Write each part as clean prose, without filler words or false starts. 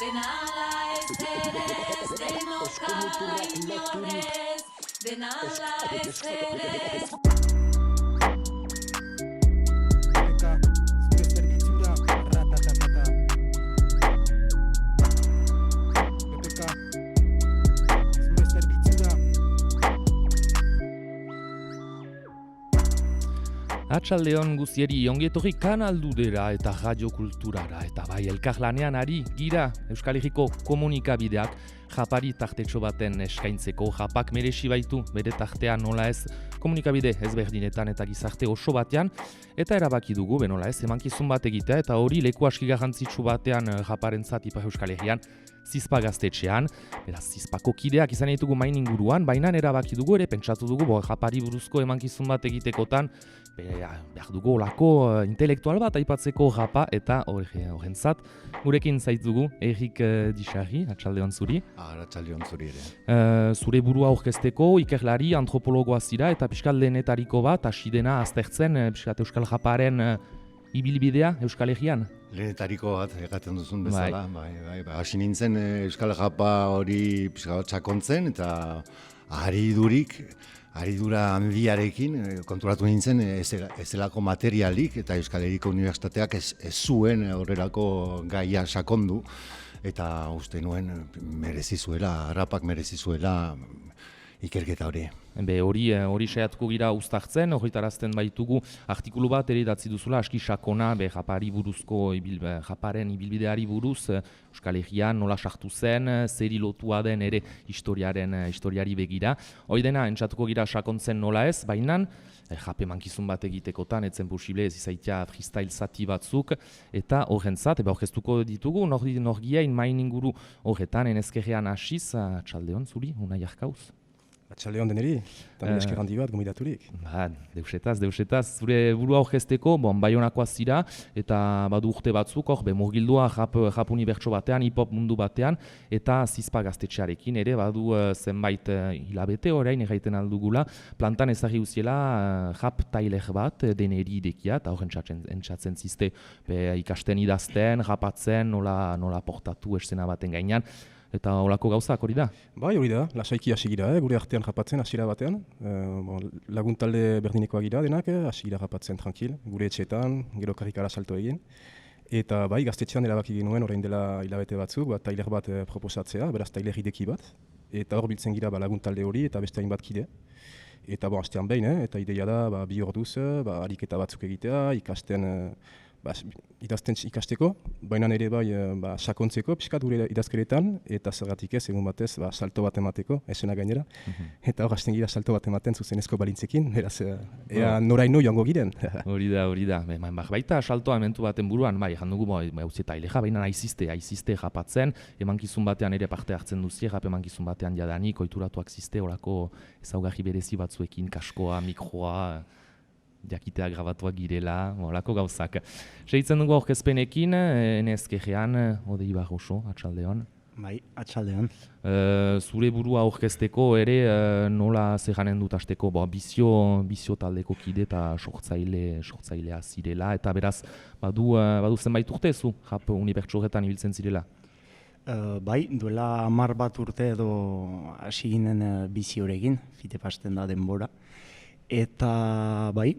dena ala ez ere ez denoka inorrez, dena ala ez ere ez. Atxaldeon guzieri ongietorri Kanal Dudera eta Radio Kulturara eta bai elkarlanean ari gira Euskal Herriko komunikabideak japari tartetxo baten eskaintzeko. Japak merezi baitu bere tartea nola ez komunikabide ezberdinetan eta gizarte oso batean eta erabaki dugu benola ez emankizun bat egitea eta hori leku aski garrantzitsu batean japarentzat Ipar Euskal Herrian Zizpa gaztetxean, beraz Zizpako kideak izan ditugu main inguruan, baina erabaki dugu ere pentsatu dugu japari buruzko emankizun bat egitekotan behar dugu olako intelektual bat aipatzeko japa eta horrentzat gurekin zaitugu Erik Dixarri, atxaldeon zuri. Atxaldeon zuri ere. Zure burua aurkezteko ikerlari antropologoa zira eta pixkat lehenetariko bat hasi dena aztertzen pixkat Euskal Japaren ibilbidea Euskal Herrian? Lehenetariko bat egaten duzun bezala. Hasi nintzen Euskal Japa hori pixka bat sakontzen eta haridura handiarekin konturatu nintzen ezelako materialik eta Euskal Herriko Unibertsitateak ez zuen horrelako gaia sakondu eta uste nuen Arapak merezi zuela ikerketa hori. Hori saiatuko gira uztartzen, horretarazten baitugu artikulu bat ere idatzi duzula aski sakona japari buruzko japaren ibilbideari buruz Euskal Herrian nola sartu zen, zeri lotua den ere historiari begira. Hoi dena entzatuko gira sakontzen nola ez, baina jape mankizun bat egitekotan etzen posible ez izaitia freestyle zati batzuk eta horrentzat, aurkeztuko ditugu norgiain main inguru horretan enezkerrean hasiz, txaldeon zuri, unai arkauz. Atxaldeon deneri, eta esker handi bat gomidaturik. Deusetaz, zure burua aurkezteko, Baionakoa zira, eta badu urte batzuk, murgildua rap unibertso batean, hip-hop mundu batean, eta Zizpa gaztetxearekin ere, badu zenbait hilabete orain erraiten aldugula, plantan ezagri uziela rap tailer bat, deneri idekia, eta horren entzatzen zizte ikasten idazten, rapatzen, nola portatu eszena baten gainean, eta holako gauzak hori da? Bai, hori da, lasaiki hasi gira, gure artean rapatzen, hasiera batean. Laguntalde berdinekoa gira denak, hasi gira rapatzen tranquil, gure etxeetan, gero karrikara salto egin. Eta bai, gaztetxean erabaki genuen orain dela hilabete batzuk, tailer bat proposatzea, beraz tailer ideki bat. Eta hor biltzen gira laguntalde hori eta beste hainbat kide. Eta astean behin, eta ideia da 2 orduz, ariketa batzuk egitea, idazten ikasteko, baina ere bai sakontzeko, pixkat gure idazkeretan, eta zergatik ez, egun batez, salto bat emateko, esena gainera. Eta hor hasten gira salto bat ematen zuzenezko balintzekin, beraz, noraino joango giren. Hori da. Baita saltoa ementu baten buruan, jan dugu, hauzeta aileja, baina aizizte japatzen, emankizun batean ere parte hartzen duzie, emankizun batean jadanik, oituratuak zizte, horako ezaugarri berezi batzuekin, kaskoa, mikroa, jakitea grabatuak girela, holako gauzak. Segitzen dugu aurkezpenekin, enezkerrean, Odei Barroso, atxaldeon. Bai, atxaldeon. Zure burua aurkezteko ere nola zerranen dut hasteko, bizio taldeko kide eta sortzailea zirela, eta beraz, badu zenbait urte zu, rap unibertso horretan ibiltzen zirela? Bai, duela 10 bat urte edo hasi ginen biziorekin, fite pasten da denbora. Eta bai,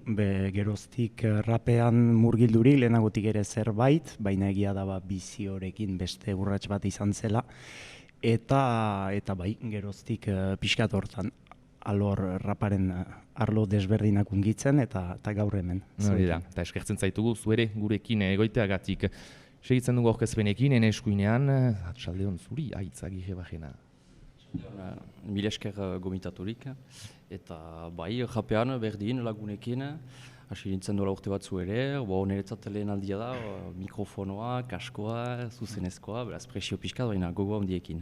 geroztik rapean murgildurik lehenagotik ere zerbait, baina egia da biziorekin beste urrats bat izan zela. Eta bai, geroztik pixkat hortan alor raparen arlo desberdinak ungitzen eta gaur hemen. Hori da, eta eskertzen zaitugu zuere gurekin egoiteagatik. Segitzen dugu aurkezpenekin, ene eskuinean, atxaldeon zuri, aitzagirre bajena. Mila esker gomitaturik, eta bai, japean berdin lagunekin, hasi nintzen dola urte batzu ere, niretzat lehen aldia da, mikrofonoa, kaskoa, zuzenezkoa, beraz presio pixkat, baina gogo handiekin.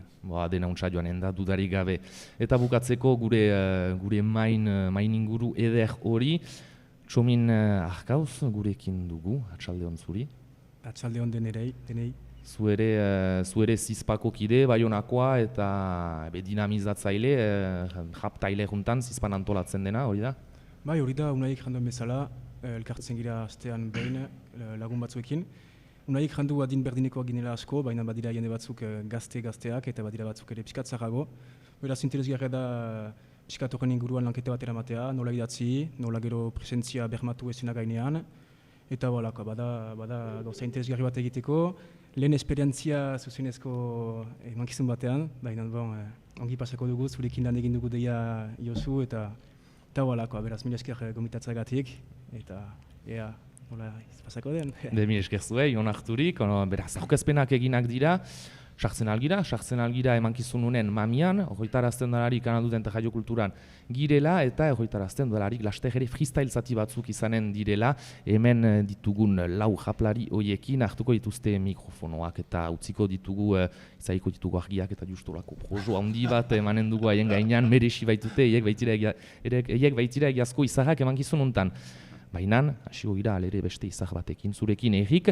Dena untsa joanen da, dudarik gabe. Eta bukatzeko gure main inguru eder hori, Txomin Arkauz gurekin dugu, atxaldeon zuri. Atxaldeon denei. Zuere Zizpako kide, Baionakoa eta dinamizatzaile, rap taile juntan Zizpan antolatzen dena, hori da? Bai, hori da, unaik janduen bezala, elkartzen gira astean behin lagun batzuekin. Unaik jandu adin berdinekoak ginela asko, baina badira jende batzuk gazteak eta badira batzuk ere pixkat zarago. Beraz, interesgarria da pixkat horren inguruan lanketa bat eramatea, nola idatzi, nola gero presentzia bermatu ezena gainean. Eta bada gauza interesgarri bat egiteko, lehen esperientzia zuzenezko emankizun batean, baina ongi pasako dugu, zurekin lan egin dugu deia Josu, eta beraz, mila esker gomitatzagatik, eta ea, nola pasako den. Mila esker zuei, onarturik, beraz, aurkezpenak eginak dira, sartzen algira emankizununen mamian, horretarazten dolarik kanalduten eta jaio kulturan girela, eta horretarazten dolarik lastegere freestyle zati batzuk izanen direla, hemen ditugun lau japlari hoiekin hartuko dituzte mikrofonoak eta utziko ditugu, izaiko ditugu argiak eta justolako projo handi bat emanen dugu haien gainean, merezi baitute, eiek baitira egiazko izarrak emankizun hontan. Baina, hasiko gira alere beste izar batekin zurekin Erik,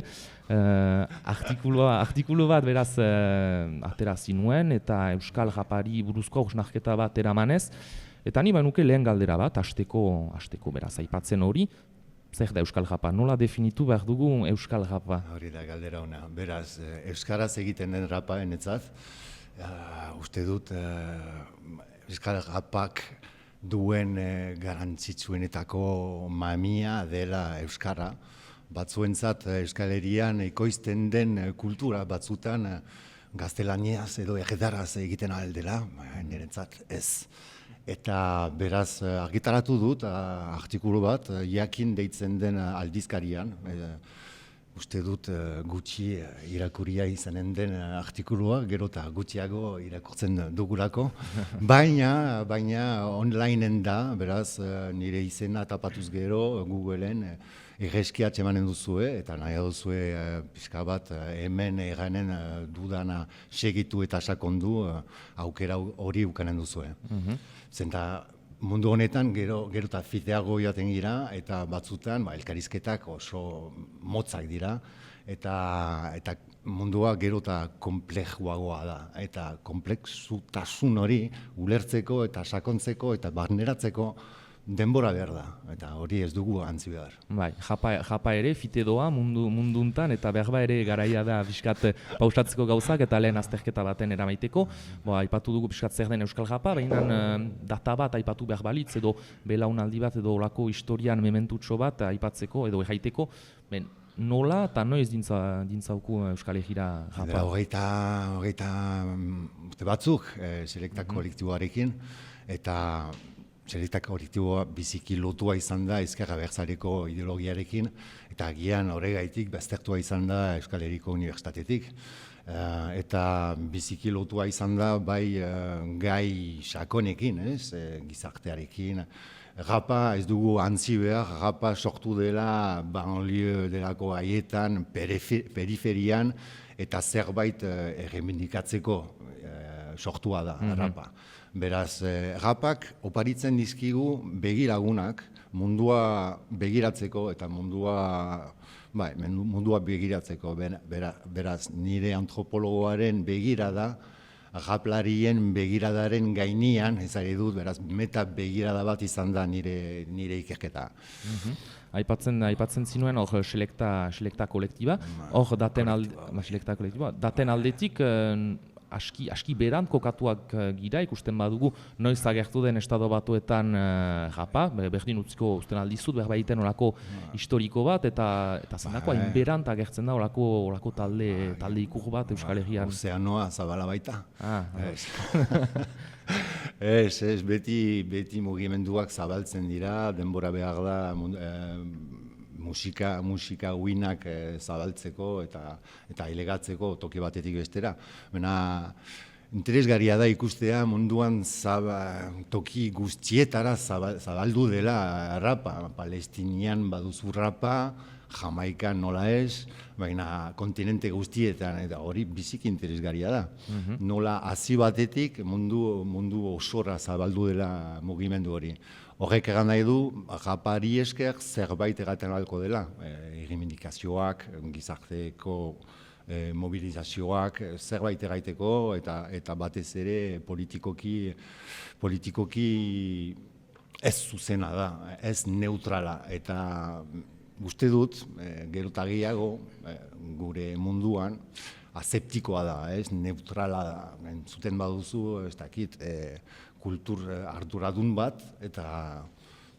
artikulu bat beraz aterazi nuen eta Euskal Japari buruzko hausnarketa bat eramanez, eta ni banuke lehen galdera bat, hasteko beraz aipatzen hori, zer da Euskal Japa, nola definitu behar dugu Euskal Japa? Hori da galdera ona, beraz, Euskaraz egiten den rapa enetzat, uste dut Euskal Japak duen garantzitsuenetako mamia dela Euskara. Batzuentzat Euskal Herrian ekoizten den kultura batzutan gaztelaniaz edo erredaraz egiten aldela, nirentzat ez. Eta beraz argitaratu dut artikulu bat, jakin deitzen den aldizkarian, uste dut gutxi irakuria izanen den artikulua, gero eta gutxiago irakurtzen dugulako, baina onlineen da, beraz nire izena tapatuz gero Googleen erreskiatxe emanen duzue, eta nahi duzue pixka bat hemen eranen dudana segitu eta sakondu aukera hori ukanen duzue. Zenta mundu honetan gero eta fiteago jaten gira, eta batzutan elkarizketak oso motzak dira, eta mundua gero eta komplexuagoa da. Eta komplexutasun hori ulertzeko eta sakontzeko eta barneratzeko denbora behar da, eta hori ez dugu antzi behar. Bai, japa ere, fite doa munduntan, eta behar ere garaia da pixkat pausatzeko gauzak eta lehen azterketa baten eramaiteko. Aipatu dugu pixkat zer den Euskal Japa, baina data bat aipatu behar balitz, edo belaunaldi bat, edo olako historian mementutxo bat aipatzeko, edo erraiteko, nola eta noiz dintzauku Euskal Herrira Japa? Hogeita urte batzuk, selekta kolektiboarekin, eta selekta kolektiboa biziki lotua izan da Ezker Abertzaleko ideologiarekin, eta agian horregaitik baztertua izan da Euskal Herriko Unibertsitatetik. Eta biziki lotua izan da bai gai sakonekin, gizartearekin. Rapa ez dugu antzi behar, rapa sortu dela banlieue delako haietan, periferian, eta zerbait erremendikatzeko sortua da rapa. Beraz, rapak oparitzen dizkigu begiragunak mundua begiratzeko eta mundua begiratzeko. Beraz, nire antropologoaren begirada, raplarien begiradaren gainean, ezari dut, beraz, meta begirada bat izan da nire ikerketa. Aipatzen zinuen hor selekta kolektiba, hor daten aldetik aski beran kokatuak gira, ikusten badugu noiz agertu den Estado Batuetan japa, berdin utziko usten aldizut, berbaiten olako historiko bat, eta zenako hain berant agertzen da olako talde ikur bat Euskal Herrian. Ozeanoa zabala baita. Ez, beti mugimenduak zabaltzen dira, denbora behar da, musika uinak zabaltzeko eta ilegatzeko toki batetik bestera. Interesgarria da ikustea munduan toki guztietara zabaldu dela rapa. Palestinian baduzu rapa, Jamaikan nola ez, baina kontinente guztietan, eta hori biziki interesgarria da. Nola hasi batetik mundu osora zabaldu dela mugimendu hori. Horrek egan nahi du, rapari esker zerbait egaten alko dela. Erreimendikazioak, gizarteko mobilizazioak, zerbait egaiteko, eta batez ere politikoki ez zuzena da, ez neutrala. Eta uste dut, gero eta gehiago, gure munduan, aseptikoa da, neutrala da. Entzuten baduzu, ez dakit, kultur arduradun bat, eta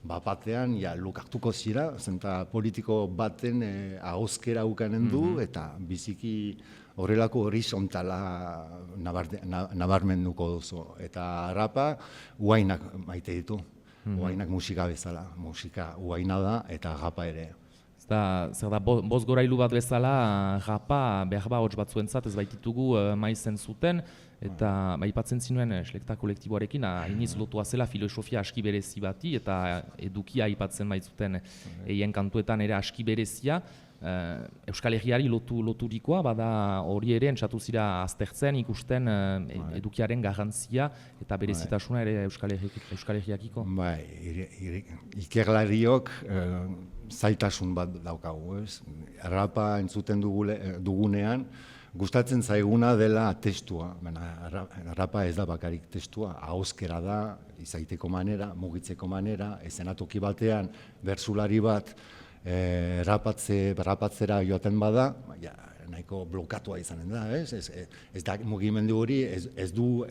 batean, lokartuko zira, zenta politiko baten ahozkera ukanen du, eta biziki horrelako horizontala nabarmenduko duzu. Eta rapa, uainak maite ditu. Uainak musika bezala, musika uaina da eta rapa ere. Zer da, bost gorailu bat bezala, rapa behar hots batzuentzat ez baititugu maizen zuten, eta aipatzen zinuen selekta kolektiboarekin, iniz lotua zela filosofia aski berezi bati, eta edukia aipatzen baitzuten eien kantuetan ere aski berezia, Euskal Herriari loturikoa, bada hori ere entzatu zira aztertzen, ikusten edukiaren garrantzia eta berezitasuna ere Euskal Herriakiko. Ikerlariok zailtasun bat daukagu, ez? Rapa entzuten dugunean, gustatzen zaiguna dela testua. Rapa ez da bakarik testua, ahozkera da, izaiteko manera, mugitzeko manera, eszenatoki batean, bertsulari bat, rapatzera joaten bada, nahiko blokatua izanen da, ez da mugimendu hori ez du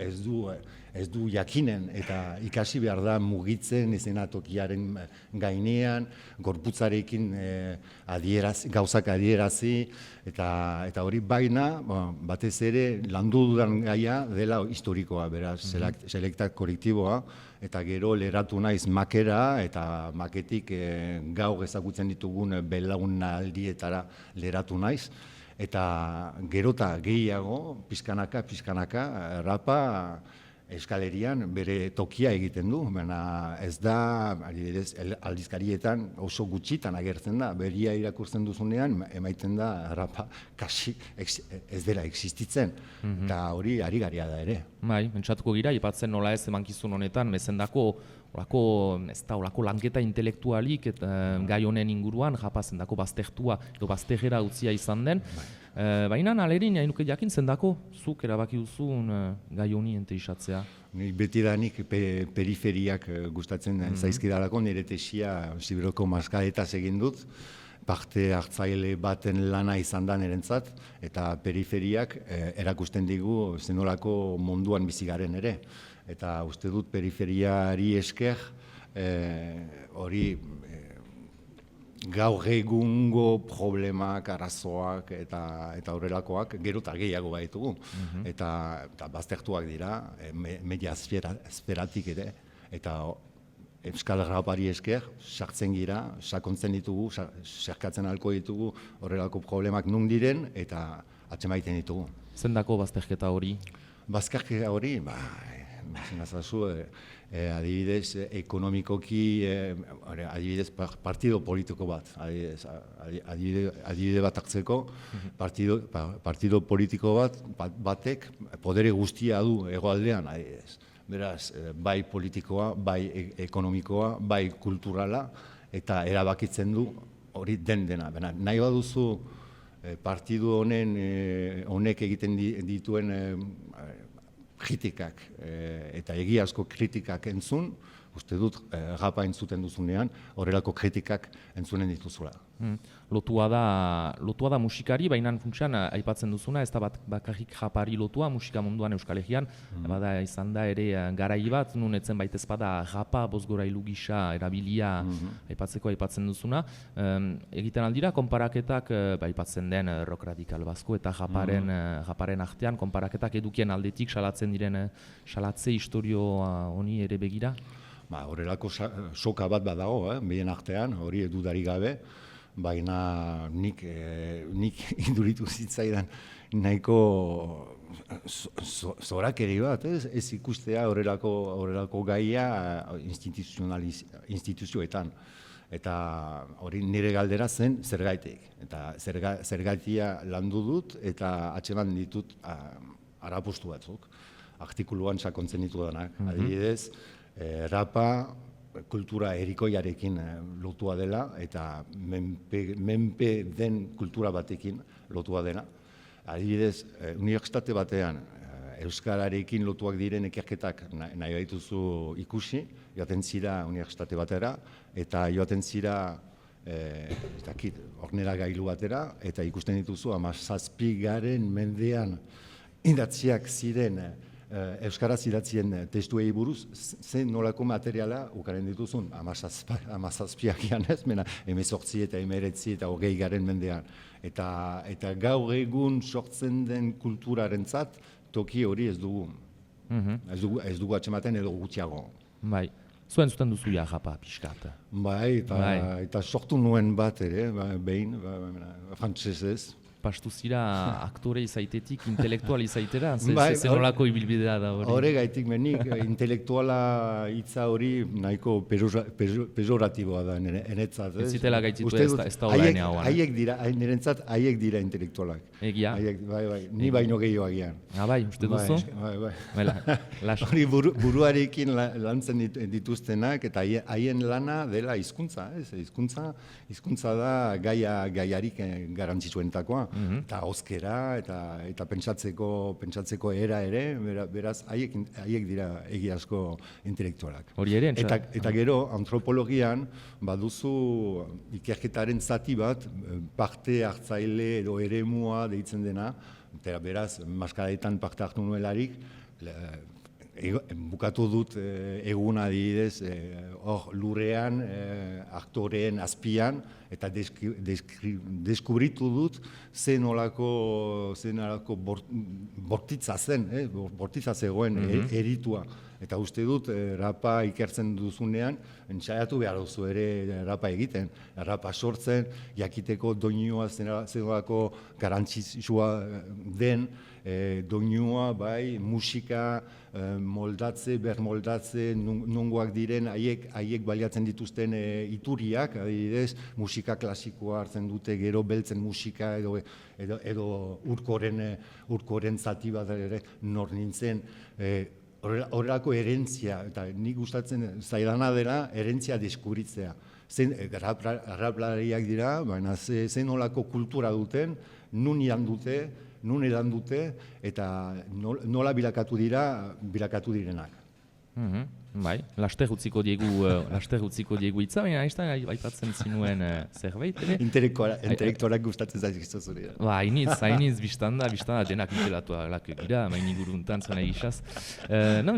jakinen eta ikasi behar da mugitzen eszenatokiaren gainean, gorputzarekin gauzak adierazi eta hori baina batez ere landu dudan gaia dela historikoa, beraz, selekta kolektiboa, eta gero leratu naiz makera, eta maketik gaur ezagutzen ditugun belaunaldietara leratu naiz, eta gero eta gehiago, pizkanaka, rapa Euskal Herrian bere tokia egiten du, baina ez da, aldizkarietan oso gutxitan agertzen da, beria irakurtzen duzunean, emaiten da rapa kasi ez dela existitzen, eta hori arigaria da ere. Bai, pentsatuko gira, ipatzen nola ez emankizun honetan, mezendako olako lanketa intelektualik gai honen inguruan, japazendako baztertua edo bazterera utzia izan den. Baina alerin, hain nuke jakin zendako, zuk erabaki duzun gai honi enteisatzea? Betidanik periferiak gustatzen zaizkidalako, nire tesia Siberoko maskaetaz egin dut, parte hartzaile baten lana izan da nirentzat, eta periferiak erakusten digu zenolako munduan bizigaren ere. Eta uste dut periferiari esker hori gaur egungo problemak, arazoak eta horrelakoak gero eta gehiago baitugu. Eta baztertuak dira, media esferatik ere, eta Euskal Rapari esker, sartzen gira, sakontzen ditugu, sarkatzen ahalko ditugu horrelako problemak nun diren eta atzemaiten ditugu. Zendako bazterketa hori? Bazterketa hori, adibidez, ekonomikoki, adibidez, partido politiko bat, adibide bat hartzeko, partido politiko batek podere guztia du hegoaldean, adibidez. Beraz, bai politikoa, bai ekonomikoa, bai kulturala, eta erabakitzen du hori dena. Nahi baduzu partidu honek egiten dituen kritikak eta egiazko kritikak entzun, uste dut rapa entzuten duzunean, horrelako kritikak entzunen dituzula. Lotua da musikari, baina funtsean aipatzen duzuna, ez da bakarrik rapari lotua musika munduan Euskal Herrian, bada izan da ere garai bat, nun etzen baitez bada rapa bozgorailu gisa erabilia aipatzen duzuna. Egiten aldira, konparaketak aipatzen den rock radikal basko eta raparen artean, konparaketak edukien aldetik salatzen diren salatze historio honi ere begira? Horrelako soka bat badago, behien artean, hori dudarik gabe, baina nik induritu zitzaidan nahiko zorakeri bat, ez ikustea horrelako gaia instituzioetan. Eta hori nire galdera zen zergaitik. Eta zergaitia landu dut eta atseman ditut arapostu batzuk. Artikuluan sakontzen ditudanak. Adibidez, rapa kultura herrikoiarekin lotua dela eta menpe den kultura batekin lotua dena. Adibidez, unibertsitate batean euskararekin lotuak diren ikerketak nahi baituzu ikusi, joaten zira unibertsitate batera eta joaten zira ez dakit, hornera gailu batera, eta ikusten dituzu 17. mendean idatziak ziren euskaraz idatzien testuei buruz, zen nolako materiala ukaren dituzun, 17 ez, 18 eta 19 eta 20. mendean. Eta gaur egun sortzen den kulturarentzat toki hori ez dugu. Ez dugu atxematen edo gutxiago. Bai. Zuen zuten duzu ja japa pixkat. Bai, eta sortu nuen bat ere, behin, frantsesez. Pastu zira aktore izaitetik intelektual izaitera, Bai, zenolako ibilbidea da hori. Horregaitik menik, intelektuala hitza hori nahiko pejoratiboa da enetzat. Ez zitela gaitzitu ez da orain hauan. Nirentzat haiek dira intelektualak. Egia? Bai, ni baino gehiago agian. Bai, uste duzu? Bai. Hori buruarekin lantzen dituztenak, eta haien lana dela hizkuntza, ez? Hizkuntza da gaiarik garrantzitsuenetakoa. Eta hozkera, eta pentsatzeko era ere, beraz, haiek dira egiazko intelektualak. Hori ere, Eta gero, antropologian, baduzu ikerketaren zati bat, parte hartzaile edo eremua deitzen dena, eta beraz, maskaraetan parte hartu nuelarik, bukatu dut eguna adibidez, hor lurrean, aktoreen azpian, eta deskubritu dut zenolako bortitza zen, bortitza zegoen eritua. Eta uste dut, rapa ikertzen duzunean, saiatu behar duzu ere rapa egiten. Rapa sortzen, jakiteko doinua zenolako garantzitsua den, doinua, bai, musika, moldatze, bermoldatze, nongoak diren, haiek baliatzen dituzten ituriak, adibidez, musika klasikoa hartzen dute, gero beltzen musika edo urkoren zati bat ere nor nintzen, horrelako herentzia, eta nik gustatzen zaidana dela herentzia deskubritzea. Raplariak dira, baina zen olako kultura duten, nun edan dute, eta nola bilakatu direnak. Bai, laster utziko diegu hitza, baina ez da aipatzen zinuen zerbait. Intelektualak gustatzen zaizkizu zure. Ba, hainitz biztanda denak intelektualak gira, maini guruntan zena egizaz.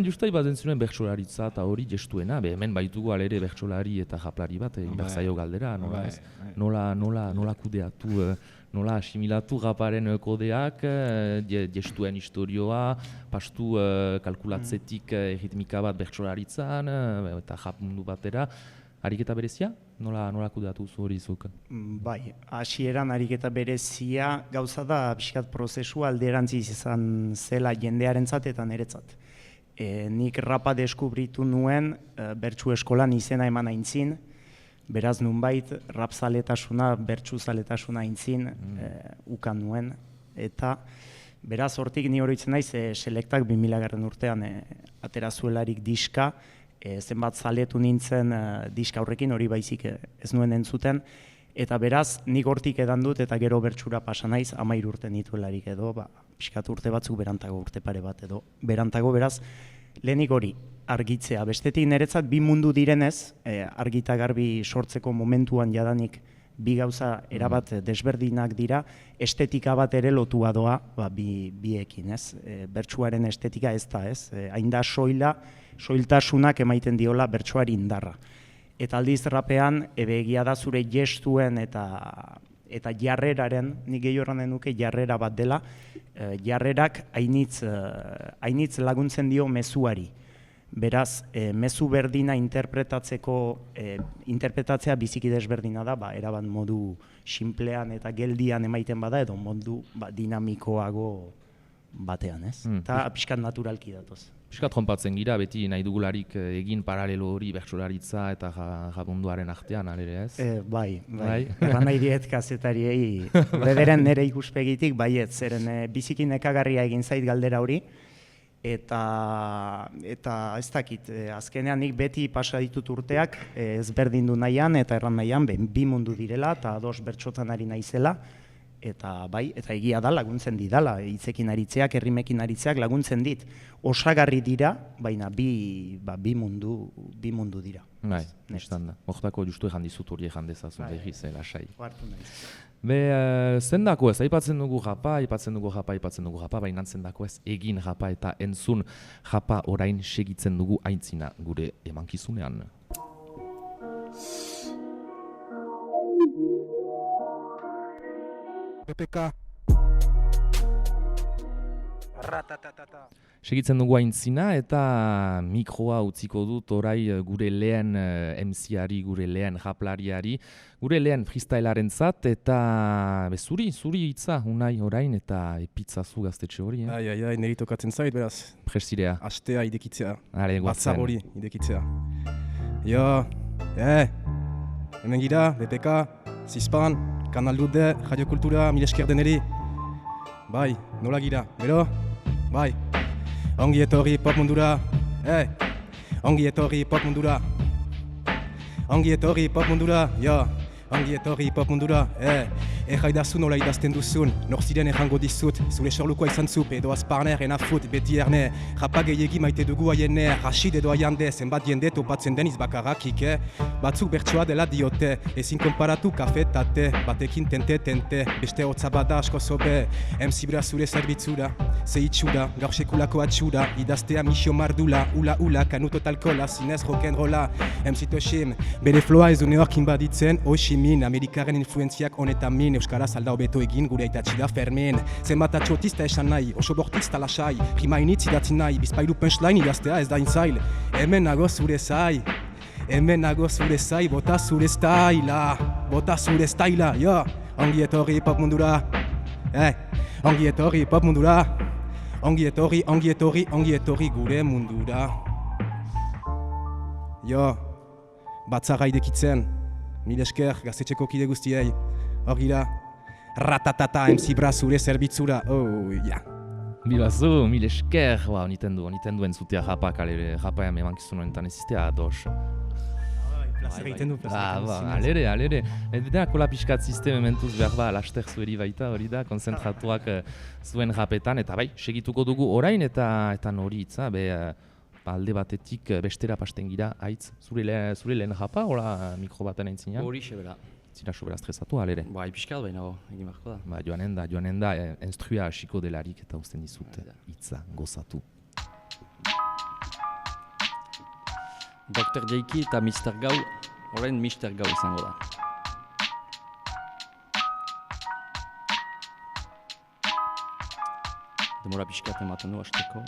Justai bazen zinen bertsolaritza eta hori gestuena, hemen baitugu alere bertsolari eta japlari bat, inbertzaio galdera, nola kudeatu, nola asimilatu raparen kodeak, gestuen historioa, pastu kalkulatzetik ritmika bat bertsolaritzan, eta jap mundu batera. Ariketa berezia? Nola kudeatu zu hori zuk? Bai, hasieran ariketa berezia gauza da pixkat prozesua alderantziz izan zela jendearentzat eta niretzat. Nik rapa deskubritu nuen bertsu eskolan izena eman aintzin, beraz nunbait rapzaletasuna, bertsuzaletasuna aintzin ukan nuen, eta beraz hortik ni horitzen naiz selektak 2000 urtean aterazuelarik diska, zenbat zaletu nintzen diska horrekin, hori baizik ez nuen entzuten, eta beraz nik hortik edan dut eta gero bertsura pasa naiz 13 urte nituelarik edo, pixkat urte batzuk berantago, urte pare bat edo berantago, beraz lehenik hori argitzea. Bestetik niretzat bi mundu direnez, argita garbi sortzeko momentuan jadanik bi gauza erabat desberdinak dira, estetika bat ere lotua doa biekin, ez? Bertsuaren estetika ez da, ez? Hain da soiltasunak emaiten diola bertsuari indarra. Eta aldiz rapean, egia da zure gestuen eta jarreraren, nik gehi horren denuke jarrera bat dela, jarrerak hainitz laguntzen dio mezuari. Beraz, mezu berdina interpretatzea biziki desberdina da, erabat modu sinplean eta geldian emaiten bada, edo modu dinamikoago batean, ez? Eta pixkat naturalki datoz. Piskat jonpatzen gira, beti nahi dugularik egin paralelo hori bertsolaritza eta jabunduaren artean, alere ez? Bai. Erran nahi diet kazetariei, bederen nire ikuspegitik, baiet, zeren biziki nekagarria egin zait galdera hori, eta ez dakit, azkenean nik beti pasa ditut urteak ezberdindu nahian eta erran nahian, bi mundu direla eta ados bertsotan ari naizela, Eta bai, eta egia da laguntzen didala, hitzekin aritzeak, errimekin aritzeak laguntzen dit. Osagarri dira, baina bi mundu dira. Bai, nestan da. Hortako justu ejan dizut hori ejan dezazun egiz, lasai. Hartu naiz. Zendako ez, aipatzen dugu japa, baina zendako ez, egin japa eta entzun japa orain segitzen dugu aintzina gure emankizunean. PPK. Segitzen dugu aintzina eta mikroa utziko dut orai gure lehen MC-ari, gure lehen japlariari, gure lehen freestylaren zat eta zuri hitza unai orain eta epitzazu gaztetxe hori. Ai, niri tokatzen zait, beraz. Prestirea. Astea idekitzea. Batzar hori idekitzea. Jo, hemen gira, BPK, Zizpan, Kanal Dude, Radio Kultura, mil esker deneri. Bai, nola gira, bero? Bai, ongi etorri pop mundura. Ongi etorri pop mundura. Ongi etorri pop mundura, jo. Ongi etorri pop mundura, Erraidazu nola idazten duzun, nor ziren errango dizut, zure sorlukoa izan zup, edo azparner, enafut, beti erne, japa gehiegi maite dugu aienne, rasid edo aiande, zenbat jende topatzen deniz bakarrakik, Batzuk bertsoa dela diote, ezin konparatu kafe tate, batekin tente, beste hotza bada asko zobe, emzibra zure zerbitzura, ze itxura, gaur sekulako atxura, idaztea misio mardula, ula, kanuto talkola, zinez rock'n'rolla, emzitoxim, bere floa ez une horkin baditzen, oximin, Amerikaren influenziak honetan min, euskaraz alda hobeto egin gure aitatsi da Fermin. Zenbat atxotista esan nahi, oso bortitz talasai, rimainitz idatzi nahi, bizpailu punchline idaztea ez da intzail. Hemen nago zure zai, bota zure styla, jo. Ongi etorri pop mundura, ongi etorri pop mundura, ongi etorri gure mundura. Jo, batzarra idekitzen, mil esker gaztetxeko kide guztiei. Hor gira, ratatata MC Bra zure zerbitzura, Bibazu, mil esker, niten du entzutea japak, japa emankizun honetan eziztea ados. Plazer egiten du, Alere. Eta kola pixkat sisteme mentuz behar laster zueri baita hori da, konzentratuak zuen japetan, eta bai, segituko dugu orain eta nori hitza, alde batetik bestera pasten gira, haitz, zure lehen japa, hola mikro baten aintzinean? Hori sebera. Zira sobera estresatu, alere? Bai, pixkat baina egin beharko da. Joanen da, enstrua hasiko delarik eta uzten dizut hitza gozatu. Dr. Jaiki eta Mr. Gau, orain Mr. Gau izango da. Demora pixkat ematen du hasteko.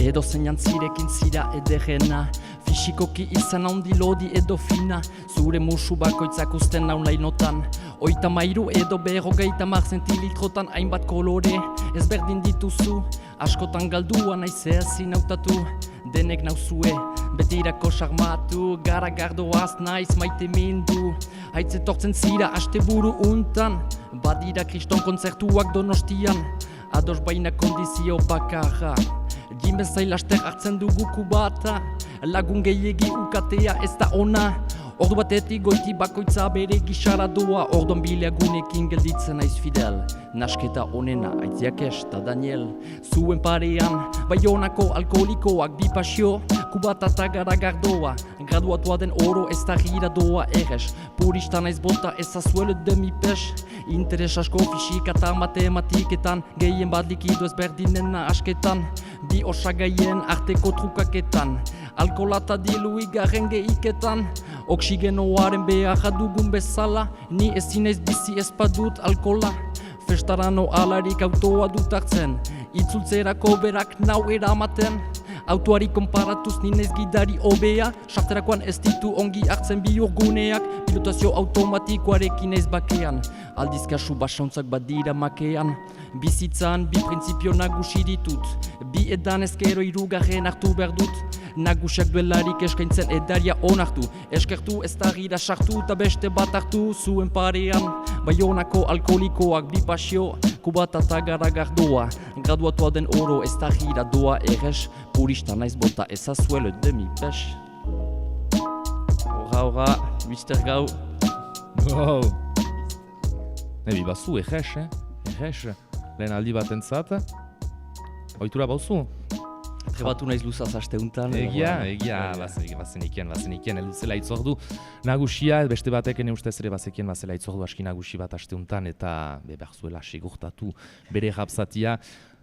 Edo zein jantzirekin zira ederrena, fisikoki izan handi lodi edo fina, zure musu bakoitzak usten naun lainotan, 33 edo 50 zentililitrotan hainbat kolore ezberdin dituzu, askotan galdua naiz ezin hautatu, denek nauzue, betirako sarmatu, gara gardoaz naiz maite mindu, haitz etortzen zira asteburu untan, badira kriston kontzertuak Donostian, ados baina kondizio bakarra. Jimben zail aster hartzen dugu kubata, lagun gehiegi ukatea ez da ona, ordu batetik goiti bakoitza bere gisara doa, ordon bilagunekin gelditzen naiz fidel, nasketa onena aitziak eta Daniel, zuen parean, Baionako alkoholikoak bi pasio, kubata eta gara gardoa, graduatua den oro ez da gira doa errez, purista naiz bota ez azuelo demipes, interes asko fisika eta matematiketan, gehien bat likido ezberdinena asketan, bi osagaien arteko trukaketan, alkola eta dilu igarren gehiketan, oksigenoaren beharra dugun bezala, ni ezin naiz bizi ez badut alkola, festarano alarik autoa dut hartzen, itzultzerako berak nau eramaten, autoari konparatuz ninez gidari hobea, sarterakoan ez ditu ongi hartzen bi urguneak, pilotazio automatikoarekin ez bakean, aldiz kasu basauntzak badira makean, bizitzan bi printzipio nagusi ditut, bi edan ezkero hirugarren hartu behar dut, nagusiak duelarik eskaintzen edaria onartu, eskertu ez da gira sartu eta beste bat hartu zuen parean, Baionako alkoholikoak bi pasio, kubata eta gara gardoa, graduatua den oro ez da gira doa errez, purista naiz bota ez azuelo demipes. Horra, Mr. Gau. Wow. Nebi, bazu, eges, lehen aldi bat entzat. Oitura bauzu? Trebatu naiz luzaz asteuntan. Egia, bazenekien, elduzela itzordu. Nagusia, beste batek ene ustez ere bazekien bazela itzordu aski nagusi bat asteuntan, eta behar zuela segurtatu bere rapsatia.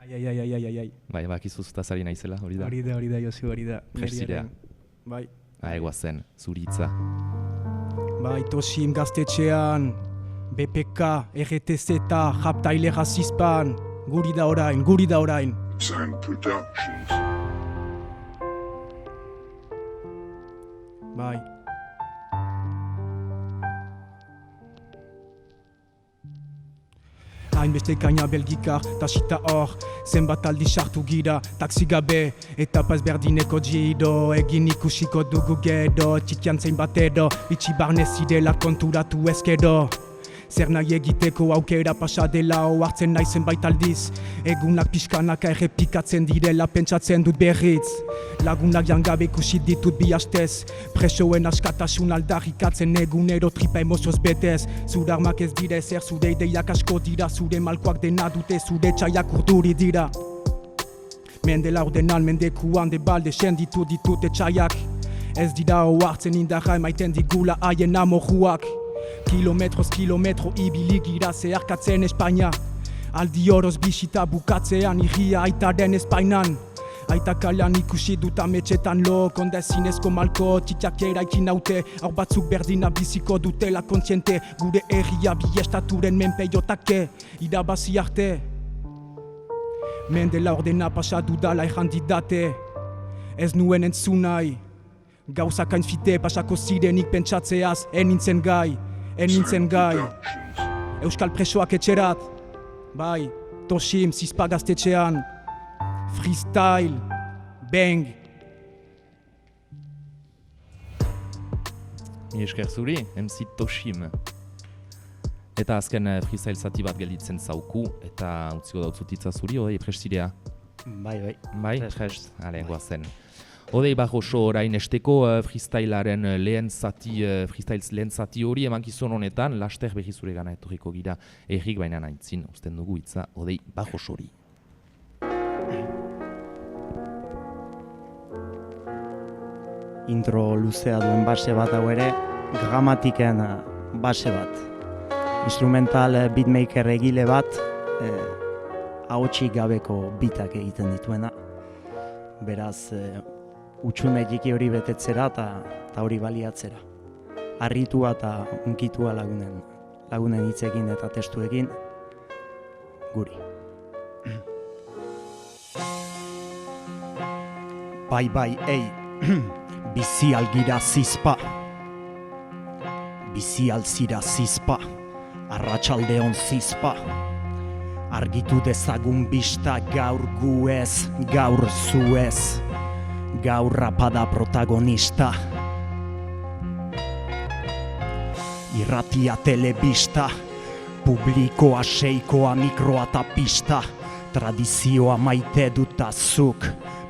Ai. Bai, bakizu zutazari naizela, hori da? Hori da, Josu, hori da. Prestirea. Bai. Egoazen, zuri hitza. Bai, Toshim gaztetxean, BPK, RTZ, Japtaile Razizpan, guri da orain. Zang Productions. Bai. Hainbeste kaina belgikar, tasita hor, zenbat aldi sartu gira, taksi gabe, etapa ezberdineko gido, egin ikusiko dugu gedo, txikian zein bat edo, bitxi barne zidela konturatu ezkedo. Zer nahi egiteko aukera pasa dela hartzen nahi zenbait aldiz, egunak pixkanaka errepikatzen direla pentsatzen dut berriz. Lagunak jangabe ikusi ditut bi hastez, presoen askatasun aldarrikatzen egunero tripa emozioz betez. Zure armak ez dira ezer, zure ideiak asko dira, zure malkoak dena dute, zure txaiak urduri dira. Mende laurdenan, mendekuan de balde senditu ditute txaiak, ez dira ohartzen indarra emaiten digula haien amorruak. Kilometro ibili gira zeharkatzen Espainia, aldi oroz bisita bukatzean irria aitaren espainan. Aita kalean ikusi dut ametxetan lo, konda ezinezko malko, txikiak eraikin naute, hau batzuk berdina biziko dutela kontziente, gure herria biestaturen menpe jotake, irabazi arte. Mende laurdena pasatu dala errandidate, ez nuen entzun nahi, gauzak hain fite pasako zirenik pentsatzeaz, enintzen gai. Euskal presoak etxerat, bai, Toshim, Zizpa gaztetxean, freestyle, bang. Mi esker zuri, MC Toshim. Eta azken freestyle zati bat gelditzen zauku, eta utziko dautzutitza zuri, odei, prestirea? Bai. Bai, prest, goazen. Odei Barroso orain esteko freestylaren lehen zati hori emankizun honetan, laster berri zure gana etorriko gira errik baina naintzin, usten dugu hitza Odei Barrosori. Intro luzea duen base bat hau ere, gramatiken base bat. Instrumental beatmaker egile bat, ahotsik gabeko bitak egiten dituena. Beraz, utxune txiki hori betetzera eta hori baliatzera. Arritua eta unkitua lagunen hitzekin eta testuekin guri. Bai, ei, bizi algira Zizpa. Bizi alzira Zizpa, arratsaldeon Zizpa. Argitu dezagun bista gaur gu ez, gaur zu ez. Gaur rapada protagonista. Irratia telebista, publikoa seikoa mikroa eta pista. Tradizioa maite dutazuk,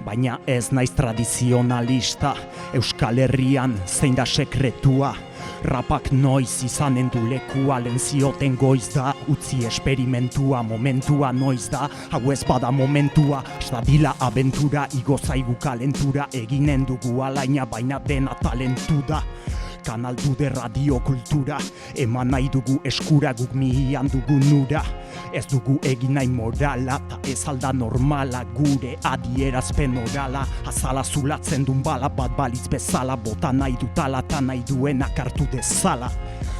baina ez naiz tradizionalista. Euskal Herrian zein da sekretua, rapak noiz izanen du lekua. Lehen zioten goiz da, utzi esperimentua, momentua noiz da, hau ez bada momentua. Zadila abentura, igo zaigu kalentura, eginen dugu alaina baina dena talentu da. Kanal dude radiokultura, eman nahi dugu eskura, guk mihian dugu nura. Ez dugu egin nahi morala, ta ez alda normala, gure adierazpen orala. Azala zulatzen dun bala, bat balitz bezala, bota nahi dutala, ta nahi duenak hartu dezala.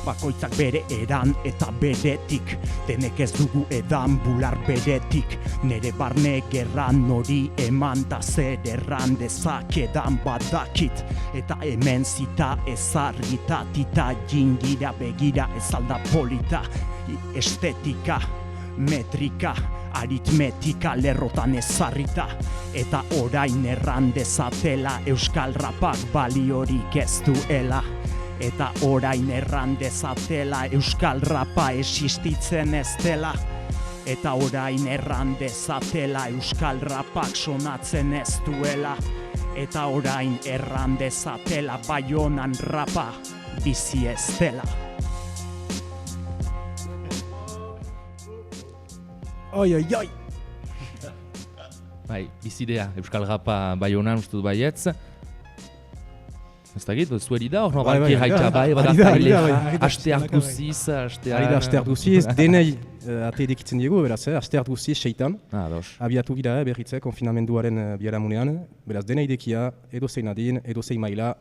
Bakoitzak bere eran eta beretik, denek ez dugu edan bular beretik. Nere barne gerran nori eman da zer erran dezakedan badakit. Eta hemen zita ezarrita, tita jingira begira ez alda polita. Estetika, metrika, aritmetika lerrotan ezarrita. Eta orain erran dezatela euskal rapak baliorik ez duela. Eta orain erran dezatela euskal rapa existitzen ez dela. Eta orain erran dezatela euskal rapak sonatzen ez duela. eta orain erran dezatela Baionan rapa bizi ez dela. Oi, oi, oi! Bai, bizidea, Euskal Rapa Baionan uste dut baietz. Ez dakit, zueri da, hor no balki gaitza bai, asteak guziz, Ari da asteak guziz, denei ate irekitzen diegu, beraz, asteak guziz seitan. Abiatu gira berritze konfinamenduaren biharamunean, beraz dena idekia, edozein adin, edozein maila,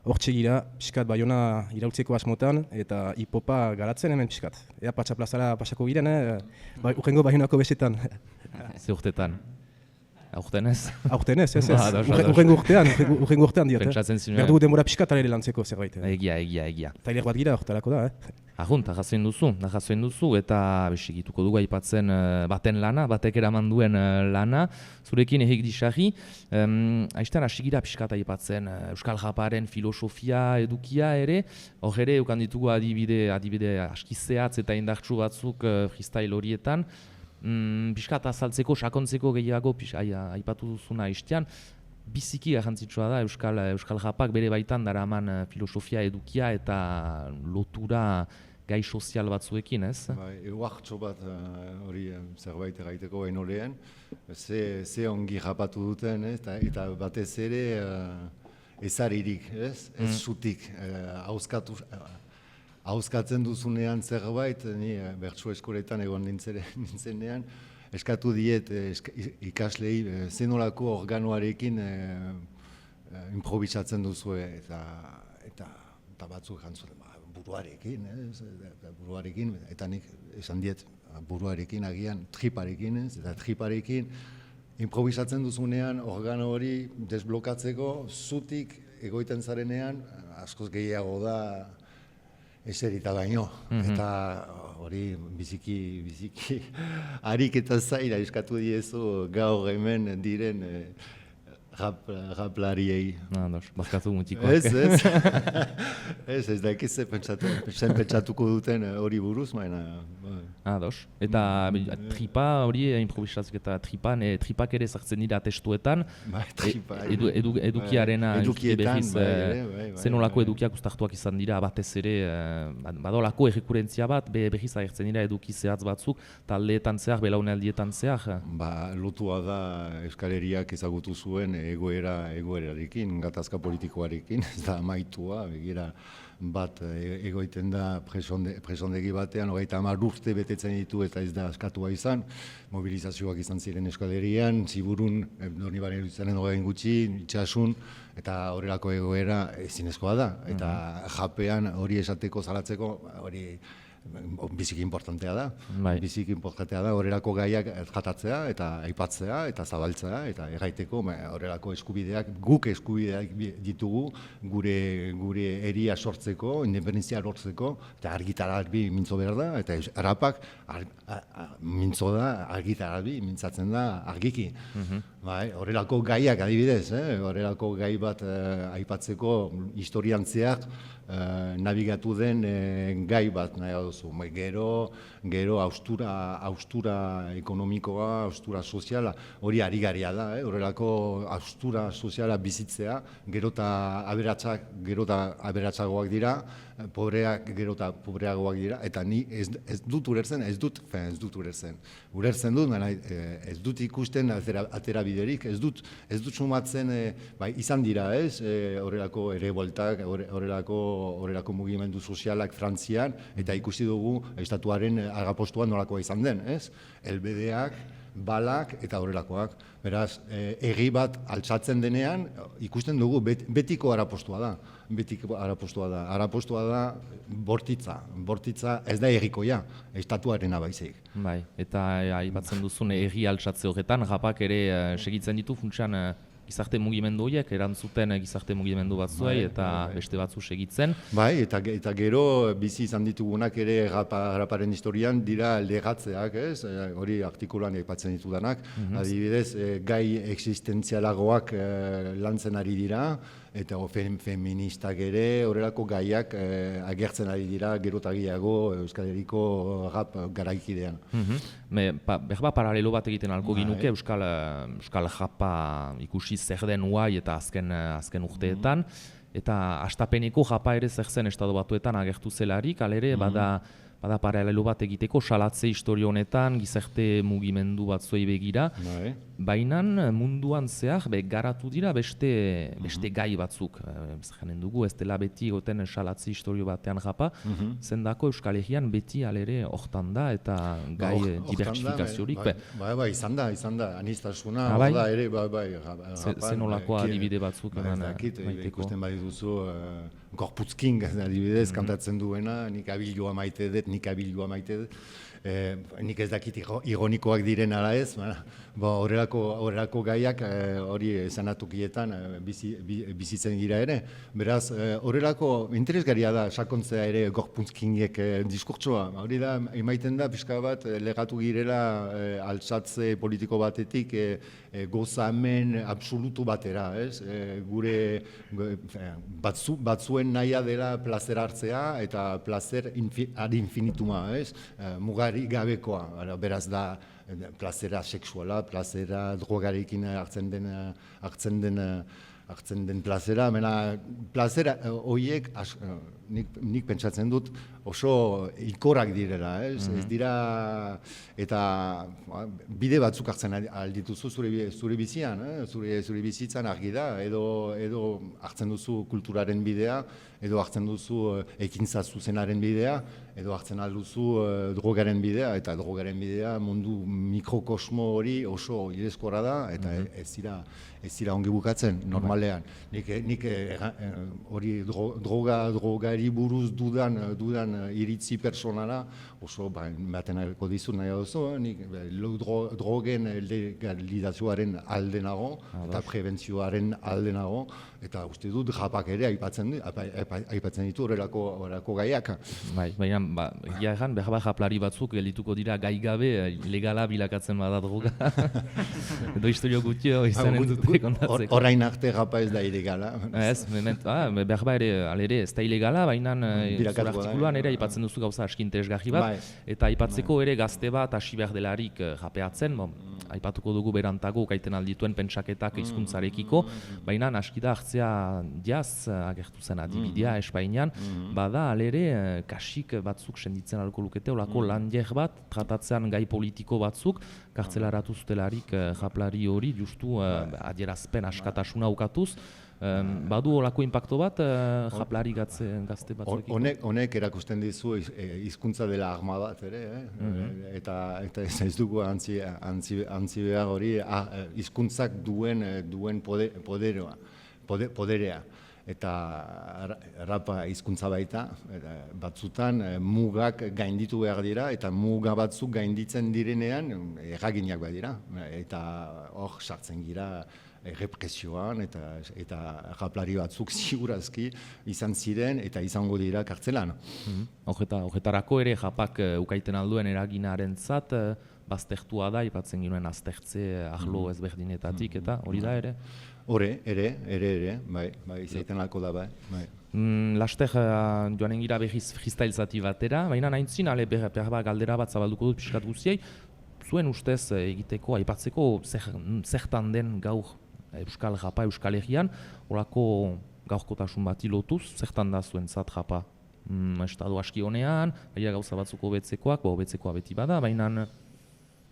hortxe gira, pixkat Baiona iraultzeko asmotan, eta hipopa garatzen hemen pixkat. Ea patxaplazara pasako giren, urrengo Baionako besetan. Ze urtetan? Aurten ez? Aurten ez, ez. Urrengo urtean diat. Pentsatzen zinuen. Berdugu denbora pixkat alere lantzeko zerbait. Egia. Tailer bat gira, hortarako da, Ahunt, najazoen duzu, eta besigituko dugu aipatzen baten lana, batek eraman duen lana, zurekin egik disarri. Aizten hasi gira pixkat aipatzen Euskal Raparen filosofia edukia ere, hor ere eukan ditugu adibide askizeatz eta indartsu batzuk freestyle horietan. Piskat azaltzeko, sakontzeko gehiago aipatu duzuna istean, biziki garrantzitsua da Euskal Rapak bere baitan daraman filosofia edukia eta lotura gai sozial batzuekin, ez? Eguartxo bat hori zerbait egaiteko baino lehen, ze ongi rapatu duten, eta batez ere ezaririk, ez zutik, hauskatzen duzunean zerbait, ni bertso eskoletan egon nintzenean, eskatu diet ikaslei zenolako organoarekin improvisatzen duzue, eta batzuk jantzuten, buruarekin, eta nik esan diet buruarekin agian triparekin, eta triparekin improvisatzen duzunean organo hori desblokatzeko zutik egoiten zarenean, askoz gehiago da eserita baino, eta hori biziki harik eta zaira eskatu diezu gaur hemen diren raplariei. Bazkatu mutikoak. Ez dakiz pentsatuko duten hori buruz, baina... Eta tripa hori improvisazio eta tripak ere sartzen dira testuetan, edukiarena behiz, zenolako edukiak uztartuak izan dira batez ere, badolako errekurentzia bat, behiz agertzen dira eduki zehatz batzuk, taldeetan zehar, belaunaldietan zehar. Lotua da Euskal Herriak ezagutu zuen egoerarekin, gatazka politikoarekin, ez da amaitua, begira bat egoiten da presondegi batean, 30 urte betetzen ditu eta ez da askatua izan, mobilizazioak izan ziren Euskal Herrian, Ziburun, Donibane izanen gutxi, itxasun, eta horrelako egoera ezinezkoa da, eta japean hori esateko, zalatzeko, hori biziki importantea da, horrelako gaiak jatatzea eta aipatzea eta zabaltzea eta erraiteko horrelako eskubideak, guk eskubideak ditugu gure eria sortzeko, independentzia lortzeko eta argitaralbi mintzo behar da eta Rapak mintzo da, argitaralbi mintzatzen da argiki. Horrelako gaiak adibidez, horrelako gai bat aipatzeko historiantziak nabigatu den gai bat nahi duzu. Gero haustura ekonomikoa, haustura soziala, hori arigaria da, horrelako haustura soziala bizitzea, gero eta aberatsagoak dira, pobreak gero eta pobreagoak dira, eta ni ez dut ulertzen, ulertzen dut, ez dut ikusten atera biderik, ez dut sumatzen, izan dira ez, horrelako erevoltak, horrelako mugimendu sozialak Frantzian, eta ikusi dugu estatuaren agapostua nolakoa izan den, ez? LBDak, balak eta horrelakoak. Beraz, egi bat altsatzen denean, ikusten dugu betiko arapostua da. Arapostua da bortitza ez da egikoia, estatuarena baizik. Bai, eta aipatzen duzun egi altsatze horretan, Rapak ere segitzen ditu funtsan gizarte mugimendu horiek, erantzuten gizarte mugimendu batzuei eta beste batzu segitzen. Bai, eta gero bizi izan ditugunak ere Raparen historian dira legatzeak, ez? Hori artikuluan aipatzen ditudanak. Adibidez, gai existentzialagoak lantzen ari dira, eta feministak ere horrelako gaiak agertzen ari dira gero eta gehiago Euskal Herriko rap garaikidean. Berba paralelo bat egiten alko ginuke Euskal Rapa ikusi ikusi zer den uai eta azken urteetan, eta hastapeneko japa ere zer zen Estatu Batuetan agertu zelarik, alere bada paralelo bat egiteko salatze historio honetan, gizarte mugimendu batzuei begira, baina munduan zehar garatu dira beste gai batzuk. Janen dugu, ez dela beti goten salatze historio batean japa, zendako Euskal Herrian beti alere hortan da eta gai dibertsifikaziorik. Bai, izan da, anistasuna, da ere, zenolako adibide batzuk eman maiteko. Ikusten badiduzu, Gorputzking adibidez kantatzen duena, nik abilua maite dut, nik ez dakit ironikoak diren ala ez, horrelako gaiak hori zanatukietan bizitzen gira ere. Beraz, horrelako interesgarria da sakontzea ere Gorputzkingek diskurtsoa. Hori da, emaiten da, pixka bat, legatu girela altsatze politiko batetik gozamen absolutu batera, ez? Gure batzuen nahia dela plazer hartzea eta plazer ad infinituma, ez? Mugari gabekoa, beraz da plazera sexuala, plazera drogarekin hartzen den plazera, plazera horiek nik pentsatzen dut oso ikorak direla, ez dira, eta bide batzuk hartzen aldituzu zure bizian, zure bizitzan argi da, edo hartzen duzu kulturaren bidea, edo hartzen duzu ekintza zuzenaren bidea, edo hartzen alduzu drogaren bidea, eta drogaren bidea mundu mikrokosmo hori oso irezkorra da, eta ez dira ongi bukatzen, normalean. Nik hori drogari buruz dudan iritzi personala, oso baten ariko dizut nahi duzu, nik drogen legalizazioaren alde nago, eta prebentzioaren alde nago, eta uste dut japak ere aipatzen ditu horrelako gaiak. Baina, egia egan, behar japlari batzuk geldituko dira gai gabe, legala bilakatzen bada droga. Edo historio gutio izanen dute kontatzeko. Orain arte japa ez da ilegala. Ez, behar ere ez da ilegala, baina zure artikuluan ere aipatzen duzu gauza aski interesgarri bat, eta aipatzeko ere gazte bat hasi behar delarik japeatzen, aipatuko dugu berantago kaiten aldituen pentsaketak hizkuntzarekiko, baina aski da hartzea jaz agertu zen adibidea Espainian, bada alere kasik batzuk senditzen alko lukete, olako landier bat, tratatzean gai politiko batzuk, kartzelaratu zutelarik japlari hori, justu adierazpen askatasuna ukatuz, badu olako impacto bat japlari gazte batzuekiko? Honek erakusten dizu hizkuntza dela arma bat ere, eta ez dugu antzi behar hori hizkuntzak duen poderea. Eta rapa hizkuntza baita, batzutan mugak gainditu behar dira, eta muga batzuk gainditzen direnean erraginak badira. Eta hor sartzen gira represioan, eta raplari batzuk segurazki izan ziren eta izango dira kartzelan. Horretarako ere japak ukaiten alduen eraginarentzat baztertua da, aipatzen ginoen aztertze ahlo ezberdinetatik, eta hori da ere? Ere, bai, izaiten alko da, bai. Laster joanen gira behiz freestyle zati batera, baina nahintzin, behar galdera bat zabalduko dut pixkat guztiei, zuen ustez egiteko, aipatzeko zertan den gaur Euskal Japa, Euskal Herrian, horako gaurkotasun bati lotuz, zertan da zuen zat japa? Estadu aski honean, baina gauza batzuk hobetzekoak, hobetzekoa beti bada, baina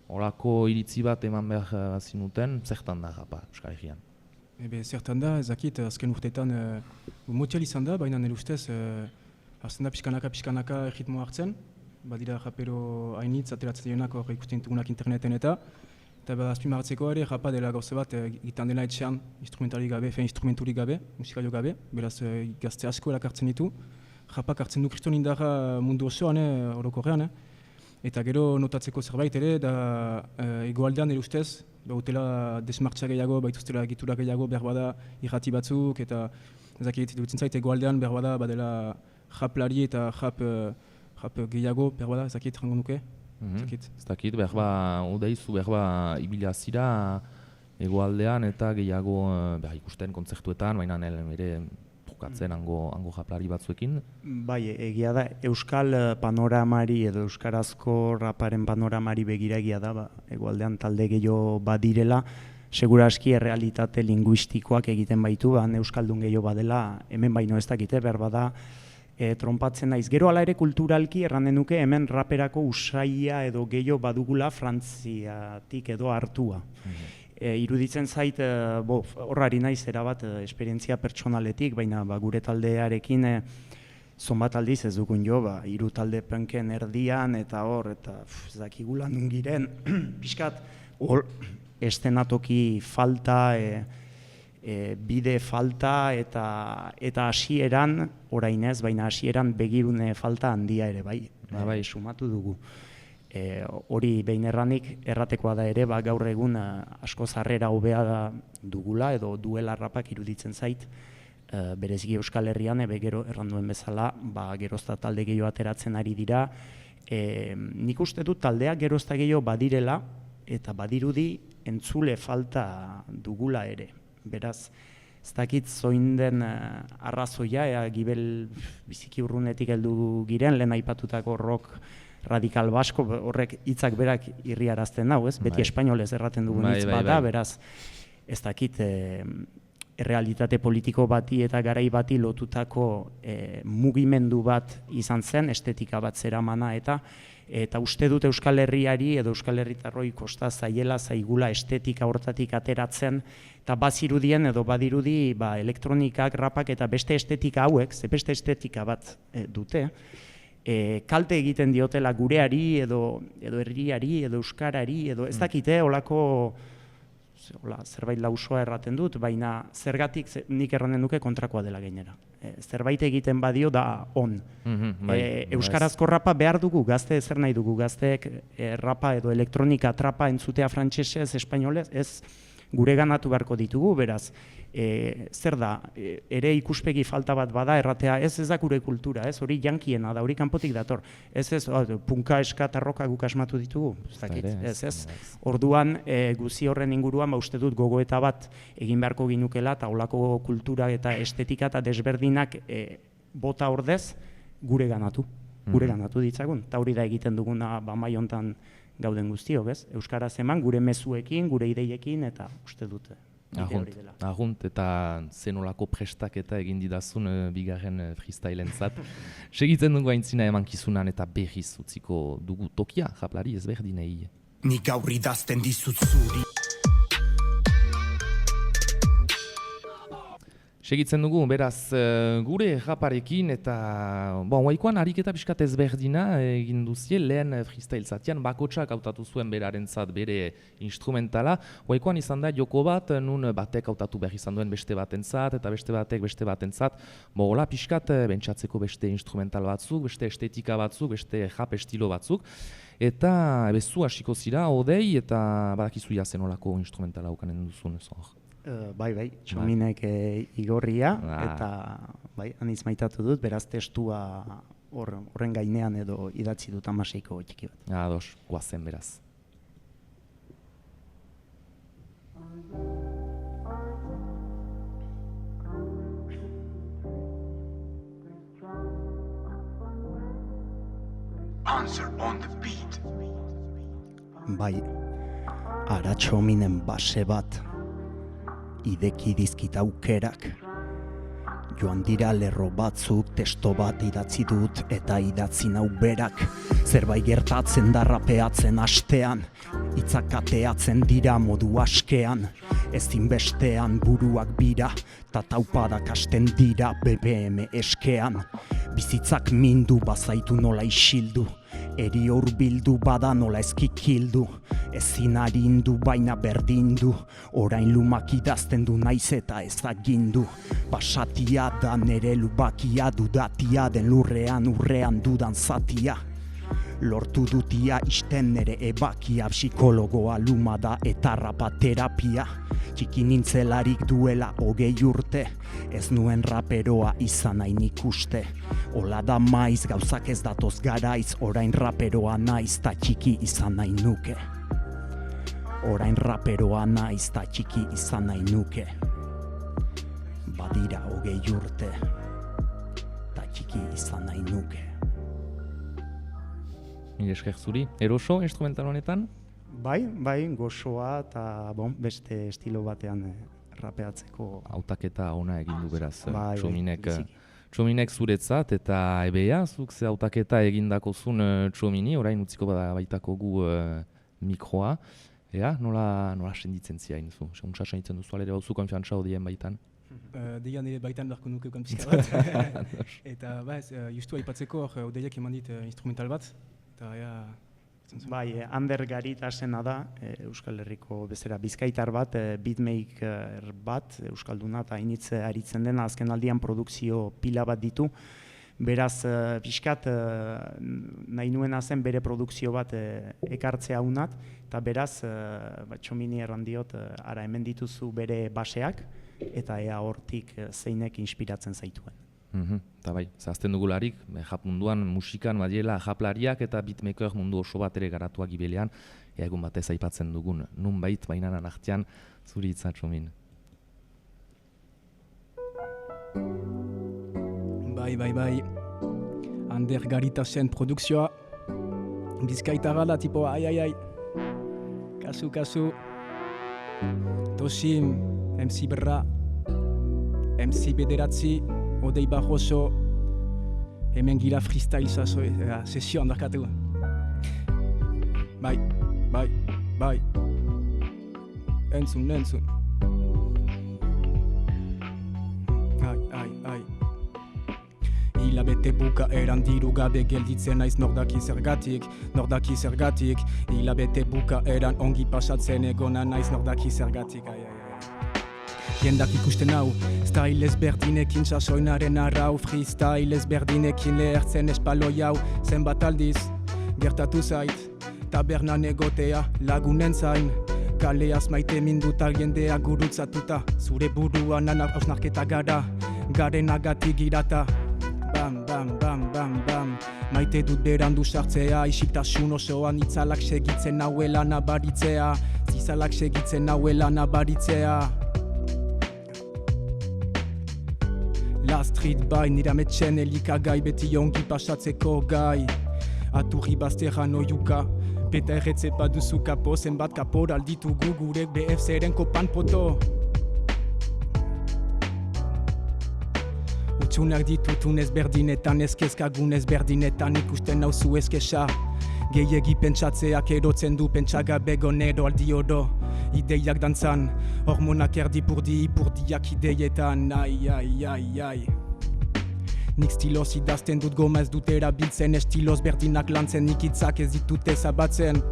horako iritzi bat eman behar zinuten, zertan da japa Euskal Herrian? Zertan da, ezakit, azken urteetan motial izan da, baina nire ustez, hartzen da pixkanaka erritmoa hartzen, badira rapero hainitz, ateratzen dionak hor ikusten dugunak interneten eta azpimarratzeko ere japa dela gauze bat egiten dela etxean instrumenturik gabe, musikaio gabe, beraz gazte asko erakartzen ditu. Japak hartzen du kriston indarra mundu osoan, orokorrean, eta gero notatzeko zerbait ere, da egoaldean ere ustez, utela desmartxa gehiago, baituztela egitura gehiago behar bada irrati batzuk, eta ezakit, dutzen zait egoaldean behar bada badela japlari eta jap gehiago behar bada, ezakit, rango nuke? Ez dakit, behar ba, udaizu behar ba ibilazira egoaldean eta gehiago ikusten kontzertuetan, baina ere trukatzen hango japlari batzuekin. Bai, egia da, euskal panoramari edo euskarazko raparen panoramari begira egia da, egoaldean talde gehiago badirela, seguraski errealitate linguistikoak egiten baitu, euskaldun gehiago badela, hemen baino ez dakite, behar bada, trompatzen naiz. Gero ala ere kulturalki erranen nuke hemen raperako usaia edo gehiago badugula Frantziatik edo hartua. Iruditzen zait, horrari naiz erabat esperientzia pertsonaletik, baina gure taldearekin zonbat aldiz ez dugun jo, 3 talde punken erdian eta ez dakigula nungiren, pixkat, estenatoki falta, bide falta eta hasieran, orain ez, baina hasieran begirune falta handia ere, bai, sumatu dugu. Hori behin erranik erratekoa da ere, gaur egun asko zarrera hobea dugula edo duela rapak iruditzen zait, bereziki Euskal Herrian, gero erranduen bezala, gerozta talde gehiago ateratzen ari dira. Nik uste dut taldeak gerozta gehiago badirela, eta badirudi entzule falta dugula ere. Beraz, ez dakit zoin den arrazoia, gibel biziki urrunetik heldu giren, lehen aipatutako rock radikal basko, horrek hitzak berak irriarazten hau, ez? Beti espainolez erraten dugun hitz bada, beraz, ez dakit errealitate politiko bati eta garai bati lotutako mugimendu bat izan zen, estetika bat zeramana eta uste dut Euskal Herriari edo Euskal Herritarroi kosta zaigula estetika hortatik ateratzen, eta bazirudien edo badirudi elektronikak, rapak eta beste estetika hauek, beste estetika bat dute, kalte egiten diotela gureari edo herriari edo euskarari edo ez dakite olako zerbait lausoa erraten dut, baina zergatik nik erranen duke kontrakoa dela gainera. Zerbait egiten badio da on. Euskarazko rapa behar dugu, gazte zer nahi dugu, gazteek rapa edo elektronika trapa entzutea frantsesez, espainolez, ez gure ganatu beharko ditugu, beraz, zer da, ere ikuspegi falta bat bada erratea, ez da gure kultura, ez hori jankiena da, hori kanpotik dator, ez punka eska eta roka guk asmatu ditugu, ez. Orduan, guzi horren inguruan, uste dut gogoeta bat egin beharko ginukela, eta holako kultura eta estetika eta desberdinak bota ordez gure ganatu ditzagun, eta hori da egiten duguna mai hontan gauden guztiok, ez? Euskaraz eman, gure mezuekin, gure ideiekin, eta uste dute. Agunt eta zenolako prestaketa egin didazun bigarren freestyle-entzat. Segitzen dugu aintzina emankizunan eta berriz utziko dugu tokia, japlari ezberdinei. Ni gaur idazten dizut zuri. Segitzen dugu, beraz, gure raparekin eta waikoan ariketa pixkat ezberdina egin duzie, lehen freestyle zatian, bakotsak hautatu zuen berarentzat bere instrumentala. Waikoan izan da joko bat, nun batek hautatu behar izan duen beste batentzat, eta beste batek beste batentzat. Hola pixkat, bentsatzeko beste instrumental batzuk, beste estetika batzuk, beste rap estilo batzuk. Eta bezu hasiko zira, odei, eta badakizu jazen olako instrumentala haukanen duzun zor. Bai, Txominek igorria, eta aniz maitatu dut, beraz testua horren gainean edo idatzi dut 16ko txiki bat. Ados, guazen beraz. Answer on the beat. Bai, ara Txominen base bat, ideki dizkit aukerak. Joan dira lerro batzuk, testo bat idatzi dut eta idatzi nau berak. Zerbait gertatzen da rapeatzen astean, hitzak ateatzen dira modu askean. Ezin bestean buruak bira, ta taupadak hasten dira BPM eskean. Bizitzak mindu bazaitu nola isildu, eri hurbildu bada nola eskikildu. Ezin arindu baina berdindu, orain lumak idazten du naiz eta ezagindu. Basatia da nere lubakia, dudatia den lurrean urrean dudan zatia. Lortu dutia isten nere ebakia, psikologoa luma da eta rapaterapia. Txiki nintzelarik duela 20 urte, ez nuen raperoa izan nahi nik uste. Hola da maiz, gauzak ez datoz garaiz, orain raperoa naiz ta txiki izan nahi nuke. Orain raperoa naiz ta txiki izan nahi nuke. Badira 20 urte, ta txiki izan nahi nuke. Mil esker zuri, eroso instrumental honetan? Bai, goxoa eta beste estilo batean rapeatzeko. Hautaketa ona egin du beraz, Bai, biziki. Txominek zuretzat eta ebea, zuk ze hautaketa egindakozun Txomini, orain utziko baitako gu mikroa. Ea, nola senditzen ziain zu? Untsa senditzen duzu alere bauzu konfiantza hodien baitan? Digan baitan beharko nuke ukan pizka bat. Eta justu aipatzeko odeiak eman dit instrumental bat. Eta Bai, Ander Garitasena da, Euskal Herriko bezera bizkaitar bat, beatmaker bat, Euskalduna eta initz aritzen dena, azken aldian produkzio pila bat ditu. Beraz, pixkat nahi nuena zen bere produkzio bat ekartzea unat, eta beraz, Txomini erran diot, ara hemen dituzu bere baseak, eta ea hortik zeinek inspiratzen zaituen. Eta bai, zazten dugularik, jap munduan musikan badiela japlariak eta beatmaker mundu oso bat ere garatuak ibelean, egun batez aipatzen dugun, nun bait bainanan artean zuri hitza Txomin. Bai. Ander Garitasen produkzioa. Bizkaitarra da, tipo, ai. Kasu. Tosim, MC Berra, MC Bederatzi, Odei Barroso, hemen gira freestyle sesio handarkatu. Bai. Entzun. Ai. Hilabete bukaeran diru gabe gelditzen naiz nordaki zergatik. Hilabete bukaeran ongi pasatzen egona naiz nordaki zergatik. Jendak ikusten hau, style ezberdinekin sasoinaren arrau, freestyle ezberdinekin lehertzen espaloi hau, zenbat aldiz, gertatu zait, tabernan egotea lagunen zain, kaleaz maite minduta jendea gurutzatuta, zure buruan hausnarketa gara, garenagatik girata, bam, maite dut berandu sartzea, isiltasun osoan itzalak segitzen nauela nabaritzea, La street bai, nire ametxen elikagai beti ongi pasatzeko gai. Aturri bazterran oiuka, beta erretze baduzu kapo, zenbat kaporal ditugu gurek BFZ-ren kopan poto. Utsunak ditutun ezberdinetan, ezkezkagun ezberdinetan ikusten nauzu ezkesa. Gehiegi pentsatzeak erotzen du pentsagabe gonero aldi oro. Ideiak dantzan, hormonak ipurdiak ideietan, ai. Nik stiloz idazten dut goma ez dut erabiltzen, estiloz berdinak lantzen, nik hitzak ez ditut ezabatzen.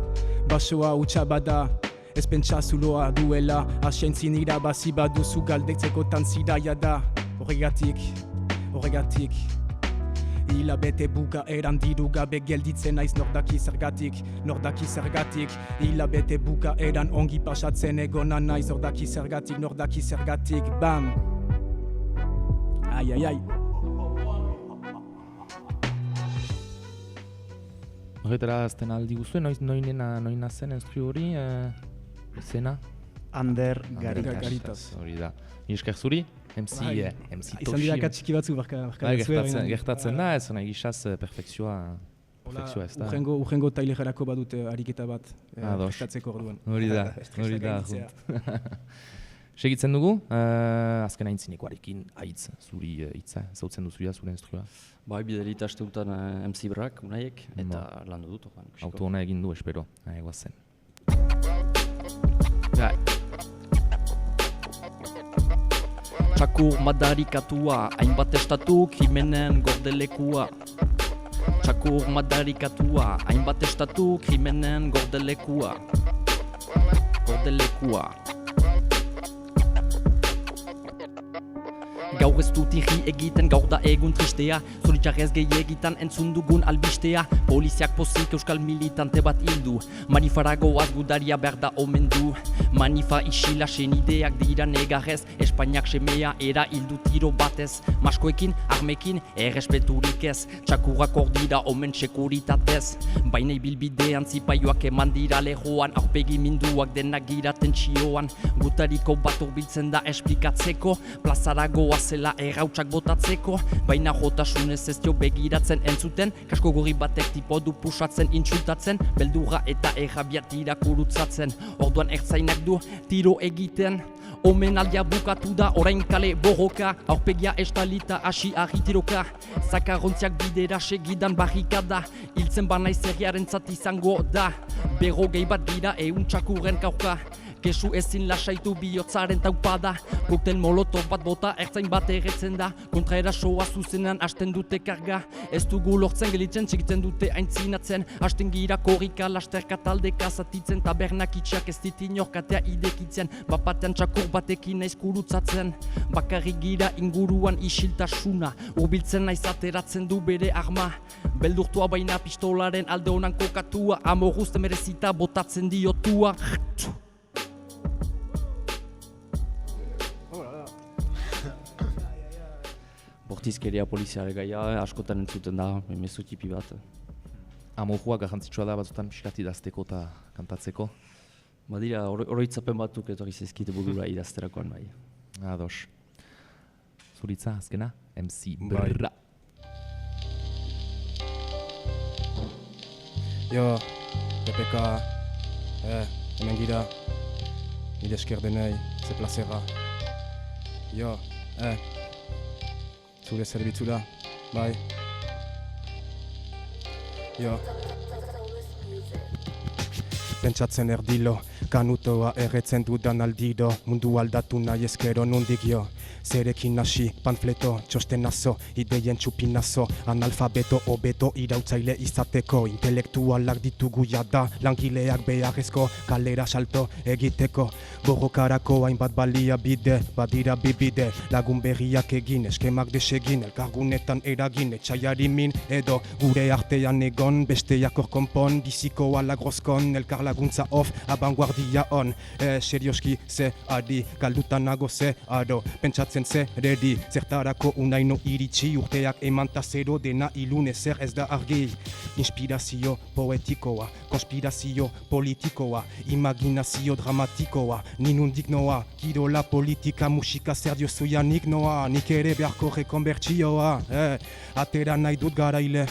Basoa hutsa bada, ez pentsa zuloa duela, asentzin irabazi baduzu galdetzeko tantziraia da. Horregatik. Hilabete bukaeran diru gabe gelditzen naiz nordaki zergatik. Hilabete bukaeran ongi pasatzen egona naiz nordaki zergatik, bam! Ai. Horretara azten aldi guzue, noina zen instru hori, izena? Ander Garitas. Hori da. Esker zuri? MC Izan dira katxiki batzu barka gertatzen da, ez nahi gizaz perfekzioa ez da. Urrengo tailegerako badut ariketa bat prestatzeko orduan. Hori da. Segitzen dugu, azken aintzinekoarekin haitz, zuri hitza, zautzen duzuia, zure instrua. Bai, bidelit haste dutan MC Brak, unaiek, eta lan dut. Auto hona egin du, espero, egoazen. Txakur madarikatua, hainbat estatu krimenen gordelekua. Txakur madarikatua, hainbat estatu krimenen gordelekua. Gaur ez dut irri egiten, gaur da egun tristea. Zoritxarrez gehiagitan entzun dugun albistea. Poliziak pozik euskal militante bat hildu. Manifaragoaz gudaria behar da omen du. Manifa isila senideak dira negarrez. Espainiak semea era hildu tiro batez. Maskoekin, armekin, errespeturik ez. Txakurrak hor dira omen sekuritatez. Baina ibilbidean zipaioak eman dira lehoan. Aurpegi minduak denak gira tentsioan. Gutariko bat urbiltzen da esplikatzeko. Plazaragoaz zela errautsak botatzeko, baina jotasunez ez dio begiratzen entzuten, kasko gorri batek tipo du pusatzen intsultatzen, beldurra eta errabiat irakurutzatzen, orduan ertzainak du tiro egiten. Omenaldia bukatu da, orain kale borroka, aurpegia estalita hasi argitiroka. Zakarrontziak bidera segidan barrikada, hiltzen banaiz herriarentzat izango da. Berrogei bat dira txakurren kaurka, kesu ezin lasaitu bihotzaren taupada. Koktel molotov bat bota ertzain bat erretzen da, kontraerasoa zuzenan hasten dute karga. Ez dugu lortzen gelitzen, txikitzen dute aintzinatzen, hasten gira korrika lasterka taldeka zatitzen, tabernak itxak ez dit inorkatea idekitzen, bapatean txakur batekin naiz kurutzatzen, bakarrik gira inguruan isiltasuna, urbiltzen naiz ateratzen du bere arma, beldurtua baina pistolaren alde honan kokatua, amorruzte merezita botatzen diotua. Bortizkeria poliziare gaia askotan entzuten da, mezu tipi bat. Amorrua garrantzitsua da batzutan pixkat idazteko eta kantatzeko. Badira, oroitzapen batzuk etorri zezkite burura idazterakoan bai. Ados. Zuritza, azkena? MC Bai. Brrra. Jo, PPK, hemen gira, nire esker denei, ze plazera. Jo, zure zerbitzura, bai. Jo. Pentsatzen erdilo, kanutoa erretzen dudan aldiro, mundu aldatu nahi ezkero nundik jo. Zerekin hasi, panfleto, txostenazo, ideien txupinazo, analfabeto, obeto, irautzaile izateko, intelektualak ditugu jada, langileak beharrezko, kalera salto egiteko, borrokarako hainbat balia bide, badira bibide, lagun berriak egin, eskemak desegin, elkargunetan eragin, etxaiari min, edo gure artean egon, besteak hor konpon, biziko alagrozkon, elkar laguntza off, abanguardia on, serioski ze adi, galdutan nago ze aro, pentsatzen ze redi, zertarako unaino iritsi, urteak emanta zero dena ilune zer ez da argi. Inspirazio poetikoa, konspirazio politikoa, imaginazio dramatikoa, ninundik noa, kirola politika musika zer diozuanik noa, nik ere beharko rekonbertsioa, atera nahi dut garaile.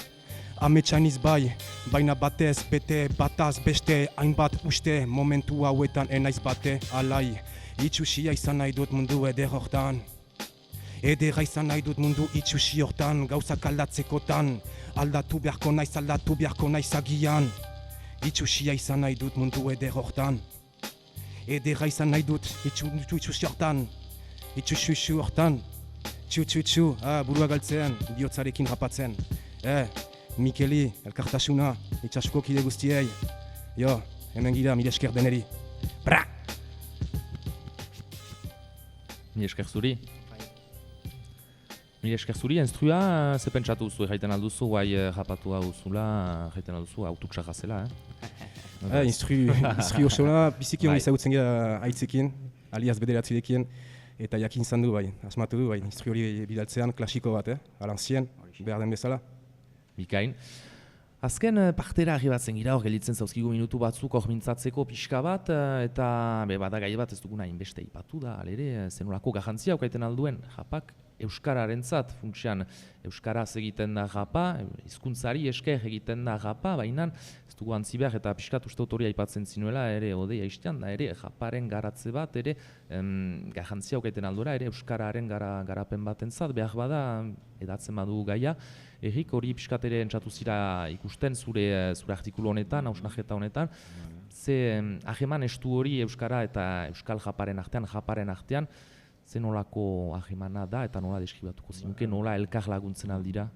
Ametsainiz bai, baina batez, bete, bataz, beste, hainbat uste, momentu hauetan enaiz bate, alai. Itxusia izan nahi dut mundu eder hortan. Edera izan nahi dut mundu itxusi hortan, gauzak aldatzekotan. Aldatu beharko naiz agian. Itxusia izan nahi dut mundu eder hortan. Edera izan nahi dut itxusi hortan. Itxusi hortan. Txu, burua galtzean, bihotzarekin rapatzen. Mikeli, elkartasuna, itxasuko kide guztiei. Jo, hemen gira, mire esker deneri. Bra! Mire esker zuri. Mire esker zuri, enstrua, ze pentsatu duzu, jaiten alduzu, guai japatua duzula, jaiten alduzu, autuksa jazela, Instru osona, biziki hori ezagutzen gira aitzekin, aliaz bederatzirekin, eta jakin zan du bai, asmatu du bai, instru hori bidaltzean klasiko bat, alantzien, behar den bezala. Bikain. Azken partera arribatzen gira, hor gelitzen zauzkigu minutu batzuk hor mintzatzeko pixka bat, eta bada gai bat ez duguna inbeste ipatu da, alere, zenolako garrantzia aukaiten alduen, japak euskararentzat, funtsian euskaraz egiten da japa, hizkuntzari esker egiten da japa, baina ez dugu antzi behar eta pixkat uste autoria aipatzen zinuela, ere odeia istean da, ere japaren garatze bat, ere garrantzia aukaiten aldura, ere euskararen garapen batentzat, behar bada edatzen badu gaia, Errik hori pixkat ere entzatu zira ikusten zure artikulu honetan, hausnajeta honetan, ze aheman estu hori euskara eta euskal japaren artean, ze nolako ahemana da eta nola deskribatuko zinuke, nola elkar laguntzen aldira?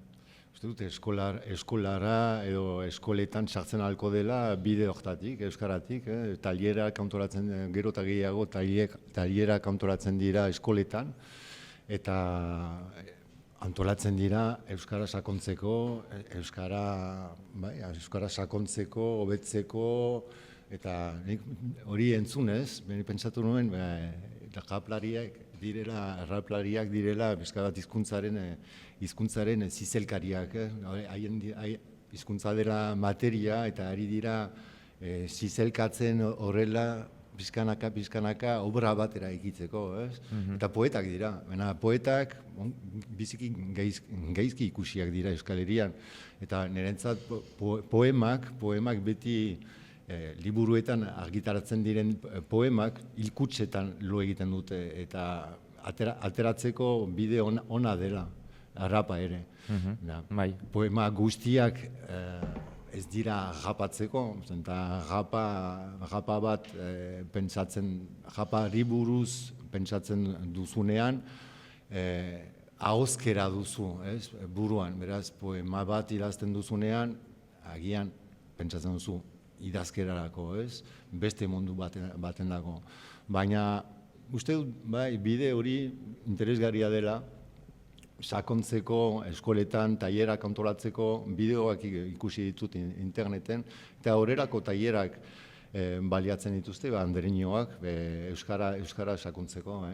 Uste dut, eskolara edo eskoletan sartzen ahalko dela bide hortatik, euskaratik, tailera kantoratzen, gero eta gehiago tailera kantoratzen dira eskoletan, eta antolatzen dira euskara sakontzeko, euskara sakontzeko, hobetzeko, eta hori entzunez, pentsatu nuen, erraplariak direla euskarat hizkuntzaren zizelkariak, haien hizkuntza dela materia eta ari dira zizelkatzen horrela pizkanaka obra batera ikitzeko, ez? Eta poetak dira, baina poetak biziki gaizki ikusiak dira Euskal Herrian, eta nirentzat poemak beti liburuetan argitaratzen diren poemak hilkutsetan lo egiten dute, eta ateratzeko bide ona dela, rapa ere. Poema guztiak ez dira rapatzeko, eta rapa bat rapari buruz pentsatzen duzunean, ahozkera duzu, buruan, beraz, poema bat idazten duzunean, agian pentsatzen duzu idazkerarako, beste mundu baten dago. Baina, uste dut, bide hori interesgarria dela, sakontzeko, eskoletan, tailerak antolatzeko, bideoak ikusi ditut interneten, eta horrelako tailerak baliatzen dituzte, andereñoak, euskara sakontzeko.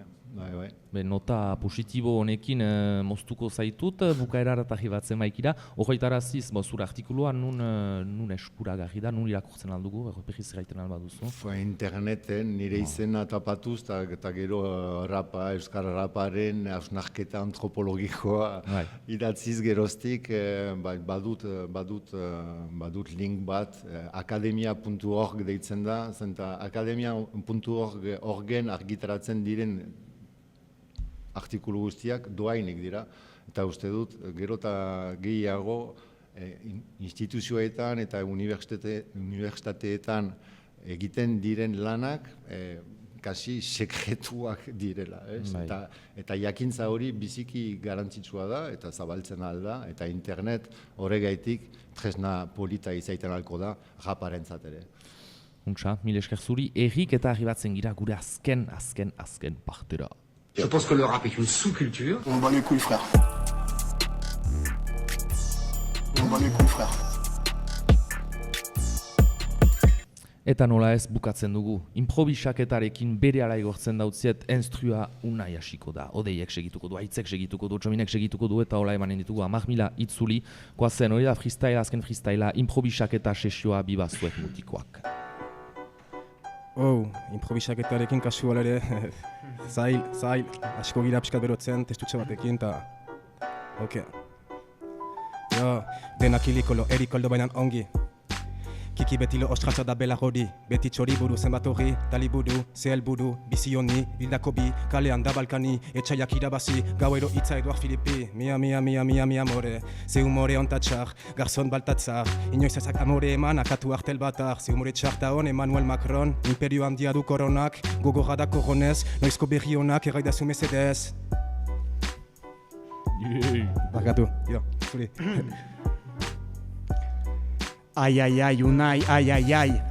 Nota positibo honekin moztuko zaitut, bukaerara eta jibatzen maikira, horretaraziz, zure artikulua nun eskuragarri da, nun irakurtzen aldugu, errepegiz gaiten alba duzu? Interneten nire izena tapatuz, eta gero euskara raparen hausnarketa antropologikoa idatziz geroztik, badut link bat, akademia.org deitzen da, zenta akademia.orgen argitaratzen diren artikulu guztiak doainik dira, eta uste dut gero eta gehiago instituzioetan eta unibertsitateetan egiten diren lanak kasi sekretuak direla. Eta jakintza hori biziki garantzitsua da eta zabaltzen alda, eta internet horregaitik tresna polita izaiten alko da raparentzat ere. Untsa, mil esker zuri, errik eta arribatzen gira gure azken partera. Je pense que le rap est une sous-culture. On bat les couilles, frère. On bat les couilles, frère. Eta nola ez bukatzen dugu, improvisaketarekin berehala igortzen dautziet enstrua unai hasiko da. Odeiek segituko du, aitzek segituko du, txominek segituko du, eta hola emanen ditugu 10.000 itzuli. Koazen hori da freestyle, azken freestylea, improvisaketa sesioa bibazuek mutikoak. Improvisaketarekin kasu ere, zail, asko gira pixkat berotzen, testutxe batekin, eta... Denak ilikolo, erikoldo bainan ongi. Kiki betilo ostratza da bela hori, beti txori buru zenbat hori, taliburu, zehel buru, bizi honi, bildako bi, kalean da Balkani, etxaiak irabazi, gauero itza Eduard Filipi, mia amore, ze humore ontatxar, garzon baltatzar, inoiz ezak amore eman akatu artel batar, ze humore txarta hon Emmanuel Macron, imperio handia du koronak, gogorra da koronez, noizko berri honak erraidazu mesedez. Barkatu, zuri. Ai, unai,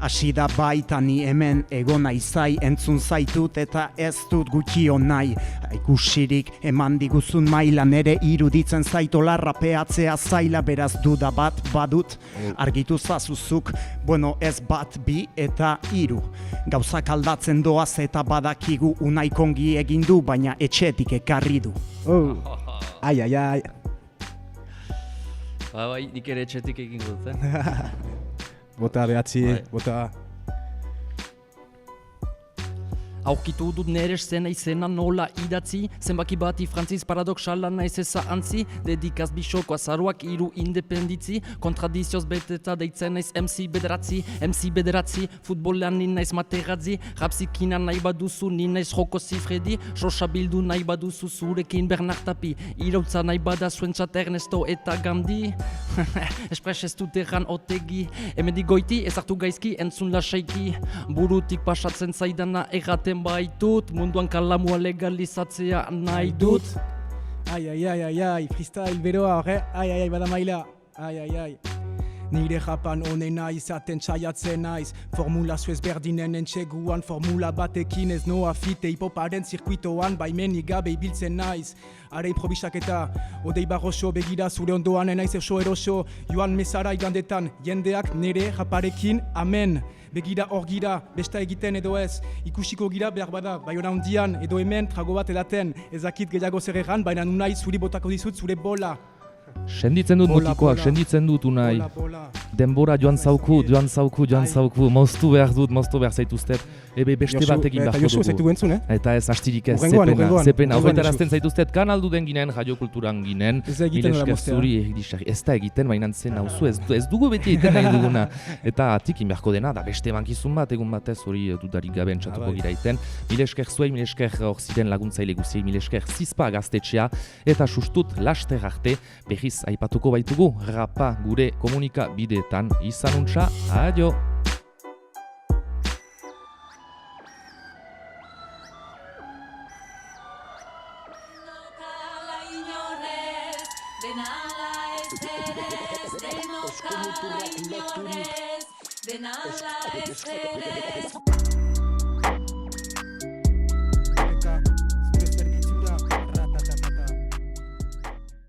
hasi da baita ni hemen egon naizai, entzun zaitut eta ez dut gutxio nahi. Ikusirik eman diguzun maila, nere iruditzen zaitola rapeatzea zaila, beraz duda bat badut, argitu zazuzuk, bueno ez bat, bi eta 3. Gauzak aldatzen doaz eta badakigu unai kongi egin du, baina etxetik ekarri du. Ai. Bai, nik ere etxetik egin dut, Bota behatzi, bota... Aurkitu dut nere zena izena nola idatzi, zenbaki bati frantziz paradoxala naiz eza antzi, dedikaz bisoko azaruak 3 independitzi, kontradizioz beteta deitzen naiz MC bederatzi, futbolean ni naiz materatzi, rapzikina nahi baduzu ni naiz joko zifredi, sosa bildu nahi baduzu zurekin Bernard Tapi, irautza nahi badazuentzat Ernesto eta Gandhi, espres ez dut erran otegi, hemendik goiti ezartu gaizki entzun lasaiki, burutik pasatzen zaidana erraten baitut, munduan kalamua legalizatzea nahi dut. Ai, freestyle beroa horre, ai, bada maila, ai. Nire japan honena izaten txaiatzen naiz, formulazio ezberdinen entxeguan, formula batekin ez noa fite hipoparen zirkuitoan, baimenik gabe ibiltzen naiz. Are improvisaketa, odei barroso begira zure ondoan naiz oso eroso, joan mesara igandetan, jendeak nire japarekin, amen. Begira hor gira, besta egiten edo ez, ikusiko gira behar bada, Baiona hundian edo hemen trago bat edaten, ezakit gehiago zer erran, baina unai zuri botako dizut zure bola. Senditzen dut Bola, motikoak, bola. senditzen dut unai. Bola, bola. Denbora joan zauku, moztu behar zaituztet. Ebe beste Josu, bat egin eta beharko Josu ez dugu. zaitu entzun, Eta ez astirik ez, Hurrengoan, zepena. hurrengoan Horretarazten Josu. zaituztet kanaldu den ginen, radiokulturan ginen. Ez da egiten Mila nola esker moztea. zuri egidisarri. Ez da egiten, baina zen nauzu, ez dugu beti egiten nahi duguna. Eta atikin beharko dena, da beste emankizun bat, egun batez hori dudarik gabe entzatuko bai. gira iten. Mila esker zuei, mila esker hor ziren laguntzaile guziei, mila esker zizpa gaztetxea, eta sustut laster arte, behiz aipatuko baitugu, rapa gure komunikabideetan izanuntza, adio! Denokala inorrez, denala ez erez, denokala inorrez, denala ez erez.